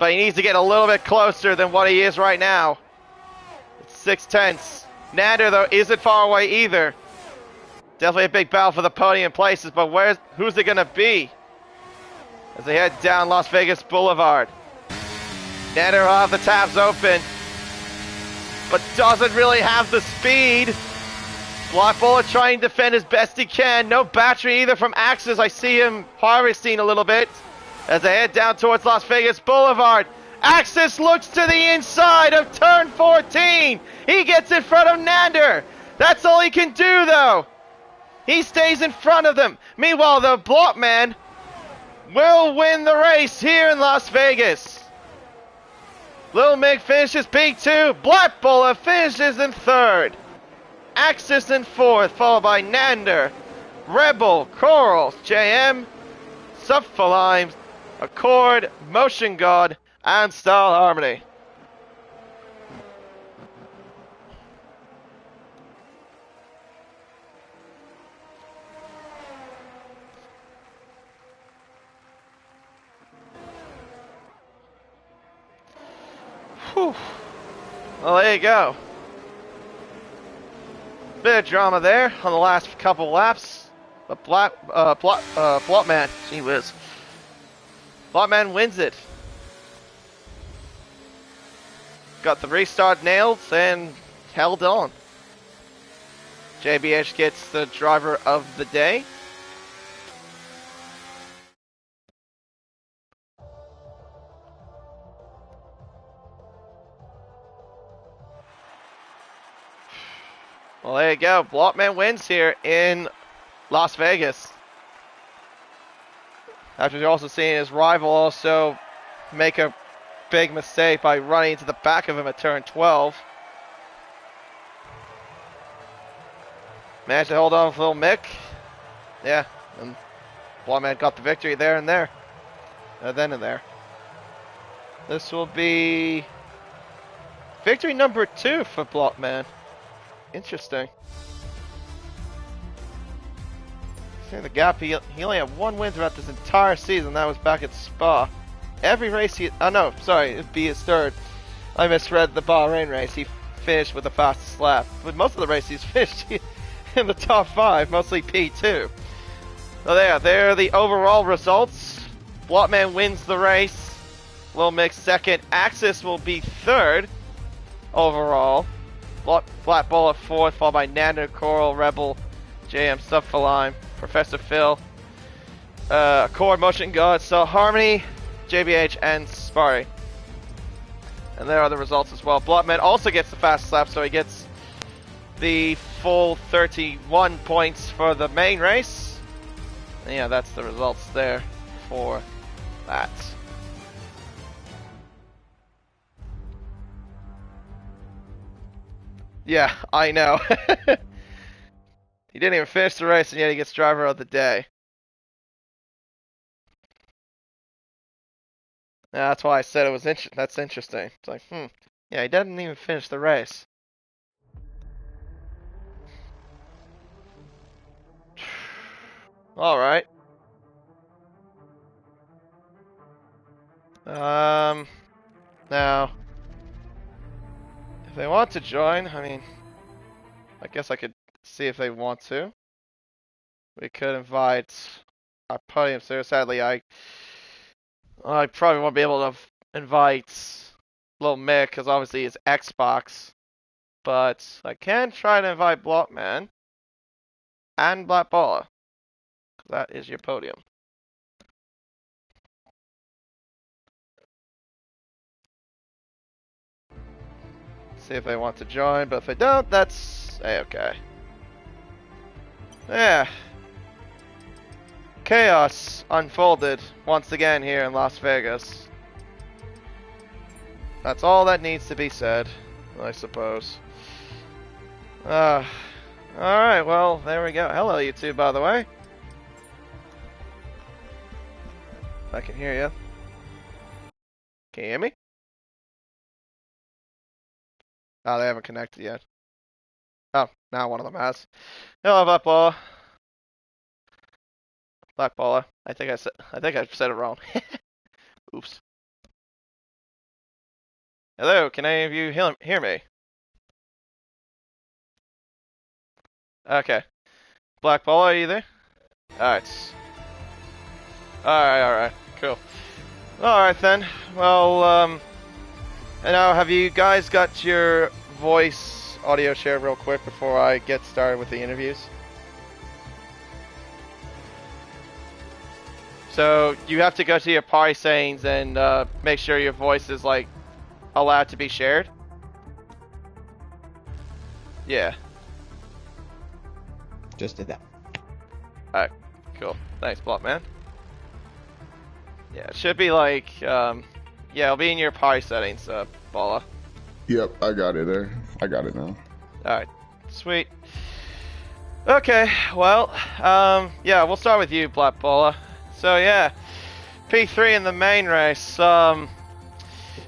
But he needs to get a little bit closer than what he is right now. It's 6/10. Nander, though, isn't far away either. Definitely a big battle for the podium places, but who's it going to be? As they head down Las Vegas Boulevard. Nander will have the tabs open, but doesn't really have the speed. Black Bowler trying to defend as best he can. No battery either from Axis. I see him harvesting a little bit as they head down towards Las Vegas Boulevard. Axis looks to the inside of turn 14. He gets in front of Nander. That's all he can do, though. He stays in front of them. Meanwhile, the Blockman will win the race here in Las Vegas. Lil Mick finishes P2. Black Bowler finishes in 3rd. Axis in 4th, followed by Nander, Rebel, Coral, JM, Subfalime, Accord, Motion God, and Style Harmony. Whew. Well, there you go. Bit of drama there on the last couple laps. But Blockman, gee whiz. Blockman wins it. Got the restart nailed and held on. JBH gets the driver of the day. Well, there you go. Blockman wins here in Las Vegas. After also seeing his rival also make a big mistake by running into the back of him at turn 12. Managed to hold on with Lil Mick. Yeah, and Blockman got the victory there and there. Then and there. This will be victory number 2 for Blockman. Interesting. See the gap, he only had 1 win throughout this entire season. That was back at Spa. Every race no, sorry, it'd be his 3rd. I misread the Bahrain race. He finished with the fastest lap. But most of the races he's finished in the top 5, mostly P2. So there are the overall results. Blockman wins the race. Lil Mick 2nd. Axis will be 3rd overall. Black Bowler 4th, followed by Nander, Coral, Rebel, JM, Subfalime, Professor Phil, Accord, Motion God, So Harmony, JBH, and Sparry. And there are the results as well. Blockman also gets the fastest lap, so he gets the full 31 points for the main race. And yeah, that's the results there for that. Yeah, I know. He didn't even finish the race, and yet he gets driver of the day. Yeah, that's why I said it was that's interesting. It's like, yeah, he didn't even finish the race. All right. Now, if they want to join, I mean, I guess I could see if they want to. We could invite our podium there. Sadly, I probably won't be able to invite Lil Mick because obviously it's Xbox. But I can try to invite Blockman and Black Bowler. That is your podium. See if they want to join, but if they don't, that's A-okay. Yeah. Chaos unfolded once again here in Las Vegas. That's all that needs to be said, I suppose. Alright, well, there we go. Hello, you two, by the way. I can hear you. Can you hear me? Oh, they haven't connected yet. Oh, now one of them has. Hello, Blackballer. Blackballer. I think I said it wrong. Oops. Hello, can any of you hear me? Okay. Blackballer, are you there? Alright. Alright, cool. Alright then. Well, and now have you guys got your voice audio shared real quick before I get started with the interviews? So you have to go to your party settings and make sure your voice is like allowed to be shared. Yeah. Just did that. Alright, cool. Thanks, Blockman. Yeah, it should be like, yeah, it'll be in your party settings, Balla. Yep, I got it there. I got it now. Alright, sweet. Okay, well, yeah, we'll start with you, Black Balla. So, yeah, P3 in the main race.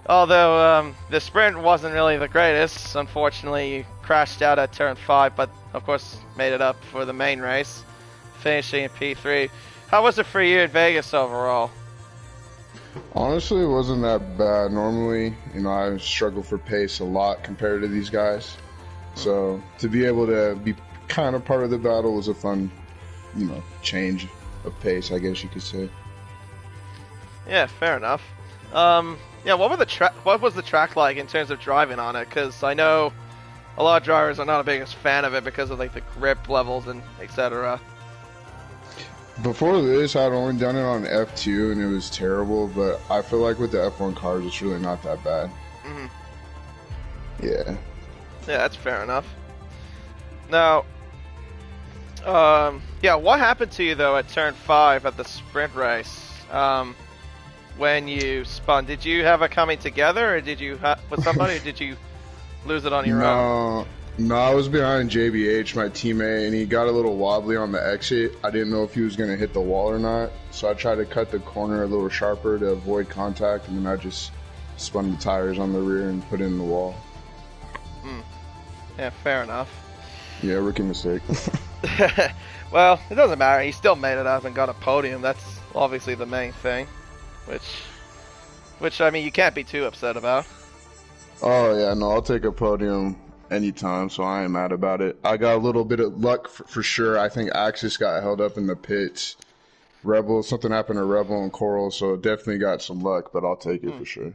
Although, the sprint wasn't really the greatest, unfortunately, you crashed out at turn 5, but, of course, made it up for the main race, finishing in P3. How was it for you in Vegas overall? Honestly, it wasn't that bad. Normally, you know, I struggle for pace a lot compared to these guys. So to be able to be kind of part of the battle was a fun, you know, change of pace, I guess you could say. Yeah, fair enough. Yeah, what was the track like in terms of driving on it? Because I know a lot of drivers are not a biggest fan of it because of like the grip levels and etc. Before this, I'd only done it on F2 and it was terrible, but I feel like with the F1 cars, it's really not that bad. Mm-hmm. Yeah. Yeah, that's fair enough. Now, yeah, what happened to you though at turn 5 at the sprint race? When you spun, did you have it coming together, or did you with somebody, or did you lose it on your own? No, I was behind JBH, my teammate, and he got a little wobbly on the exit. I didn't know if he was going to hit the wall or not, so I tried to cut the corner a little sharper to avoid contact, and then I just spun the tires on the rear and put it in the wall. Yeah, fair enough. Yeah, rookie mistake. Well, it doesn't matter. He still made it up and got a podium. That's obviously the main thing, which I mean, you can't be too upset about. Oh, yeah, no, I'll take a podium anytime, so I ain't mad about it. I got a little bit of luck for sure. I think Axis got held up in the pits. Something happened to Rebel and Coral, so definitely got some luck, but I'll take it for sure.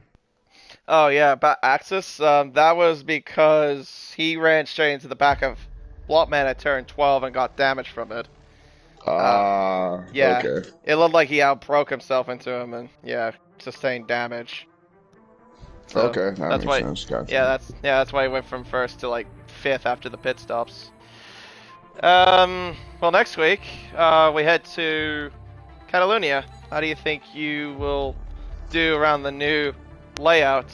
Oh yeah, about Axis, that was because he ran straight into the back of Blockman at turn 12 and got damaged from it. Yeah, okay. It looked like he outbroke himself into him and, yeah, sustained damage. So Okay, that makes sense. Gotcha. That's why he went from first to like 5th after the pit stops. Well, next week we head to Catalonia. How do you think you will do around the new layout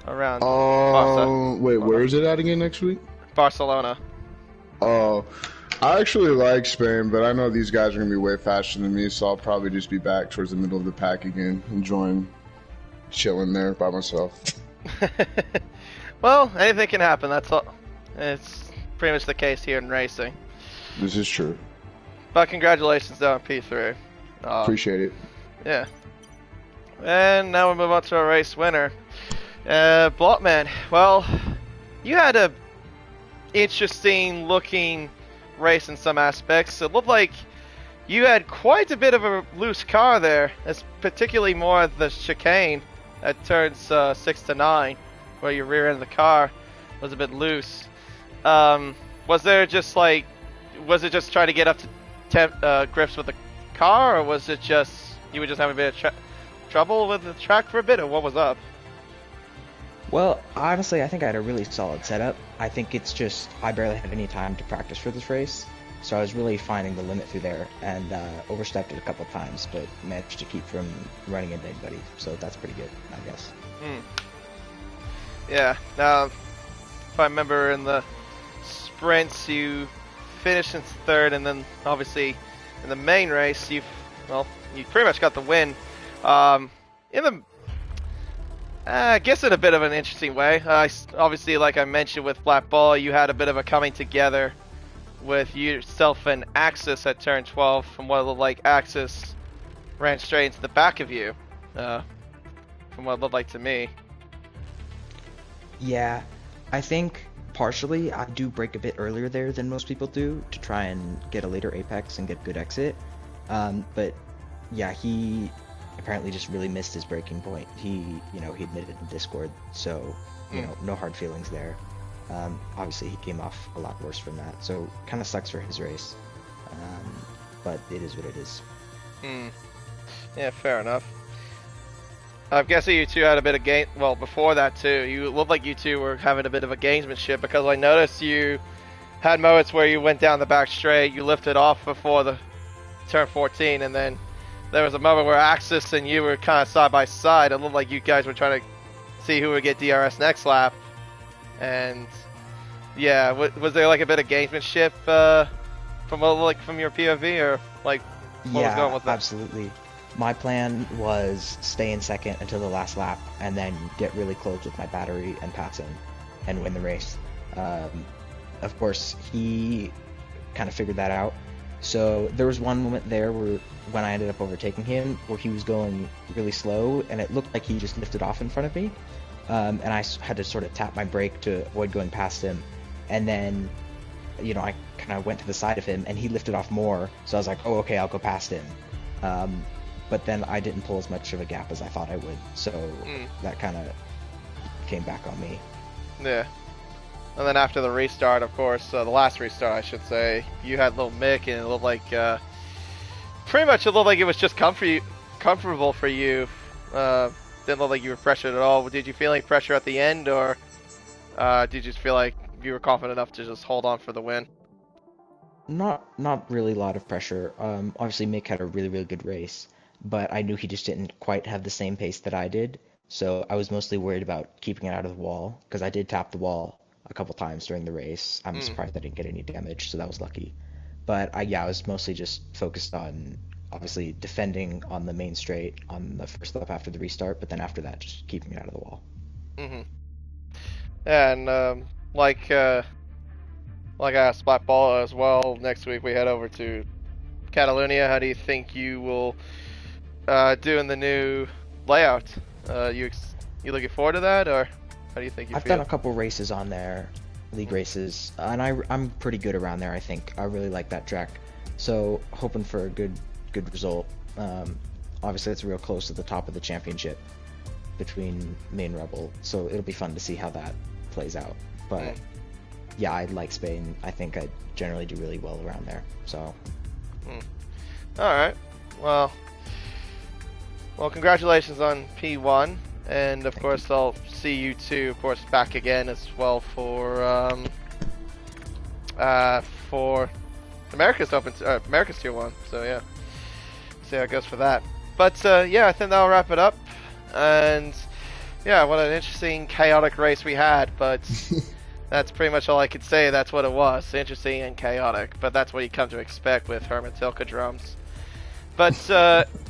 around Barca? Wait, where is it at again next week? Barcelona. Oh, I actually like Spain, but I know these guys are gonna be way faster than me, so I'll probably just be back towards the middle of the pack again, enjoying chilling there by myself. Well, anything can happen. That's all. It's pretty much the case here in racing. This is true. But congratulations though on P3. Appreciate it. Yeah. And now we move on to our race winner. Blockman, well, you had a interesting looking race in some aspects. It looked like you had quite a bit of a loose car there. It's particularly more of the chicane at turns 6 to 9, where your rear end of the car was a bit loose. Was it just trying to get up to grips with the car, or was it just you were just having a bit of trouble with the track for a bit, or what was up? Well, honestly, I think I had a really solid setup. I think it's just I barely had any time to practice for this race, so I was really finding the limit through there and overstepped it a couple times, but managed to keep from running into anybody. So that's pretty good, I guess. Hmm. Yeah. Now, if I remember in the sprints, you finished in third, and then obviously in the main race, you pretty much got the win. In the I guess in a bit of an interesting way. Obviously, like I mentioned with Black Ball, you had a bit of a coming together with yourself and Axis at turn 12. From what it looked like, Axis ran straight into the back of you, from what it looked like to me. Yeah, I think partially I do break a bit earlier there than most people do to try and get a later apex and get a good exit. But yeah, he apparently just really missed his breaking point. He admitted in Discord, so no hard feelings there. Obviously, he came off a lot worse from that, so kind of sucks for his race. But it is what it is. Yeah, fair enough. I'm guessing you two had a bit of game. Well, before that too, you looked like you two were having a bit of a gamesmanship, because I noticed you had moments where you went down the back straight, you lifted off before the turn 14, and then there was a moment where Axis and you were kind of side by side. It looked like you guys were trying to see who would get DRS next lap. And yeah, was there like a bit of gamesmanship from your POV, or like what was going with that? Absolutely. My plan was stay in second until the last lap, and then get really close with my battery and pass him, and win the race. Of course, he kind of figured that out. So there was one moment there where, when I ended up overtaking him, where he was going really slow, and it looked like he just lifted off in front of me. And I had to sort of tap my brake to avoid going past him. And then, I kind of went to the side of him, and he lifted off more. So I was like, oh, okay, I'll go past him. But then I didn't pull as much of a gap as I thought I would. So that kind of came back on me. Yeah. And then after the restart, of course, the last restart, I should say, you had little Mick, and it looked like, pretty much it looked like it was just comfortable for you. Didn't look like you were pressured at all. Did you feel any pressure at the end, or did you just feel like you were confident enough to just hold on for the win? Not really a lot of pressure. Obviously Mick had a really, really good race, but I knew he just didn't quite have the same pace that I did. So I was mostly worried about keeping it out of the wall, because I did tap the wall a couple times during the race. I'm surprised I didn't get any damage, so that was lucky. But I was mostly just focused on obviously defending on the main straight on the first lap after the restart, but then after that just keeping it out of the wall. And like I asked Black Ball as well, next week we head over to Catalonia. How do you think you will do in the new layout? You looking forward to that, or how do you think you I've feel? done a couple races on there, league races, and I'm pretty good around there, I think. I really like that track, so hoping for a good result. Obviously it's real close to the top of the championship between me and Rebel, so it'll be fun to see how that plays out. But yeah, I like Spain. I think I generally do really well around there, so. Alright, well, congratulations on P1, and of course I'll see you two, of course, back again as well for America's America's Tier 1, so yeah, see how it goes for that. But yeah, I think that'll wrap it up, and yeah, what an interesting, chaotic race we had, but that's pretty much all I could say. That's what it was, interesting and chaotic, but that's what you come to expect with Herman Tilke drums. But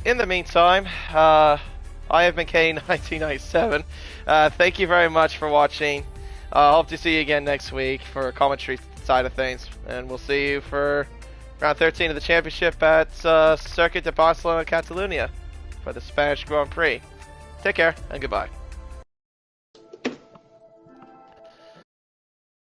in the meantime, I have been K1997. Thank you very much for watching. Hope to see you again next week for a commentary side of things, and we'll see you for round 13 of the championship at Circuit de Barcelona, Catalunya for the Spanish Grand Prix. Take care and goodbye.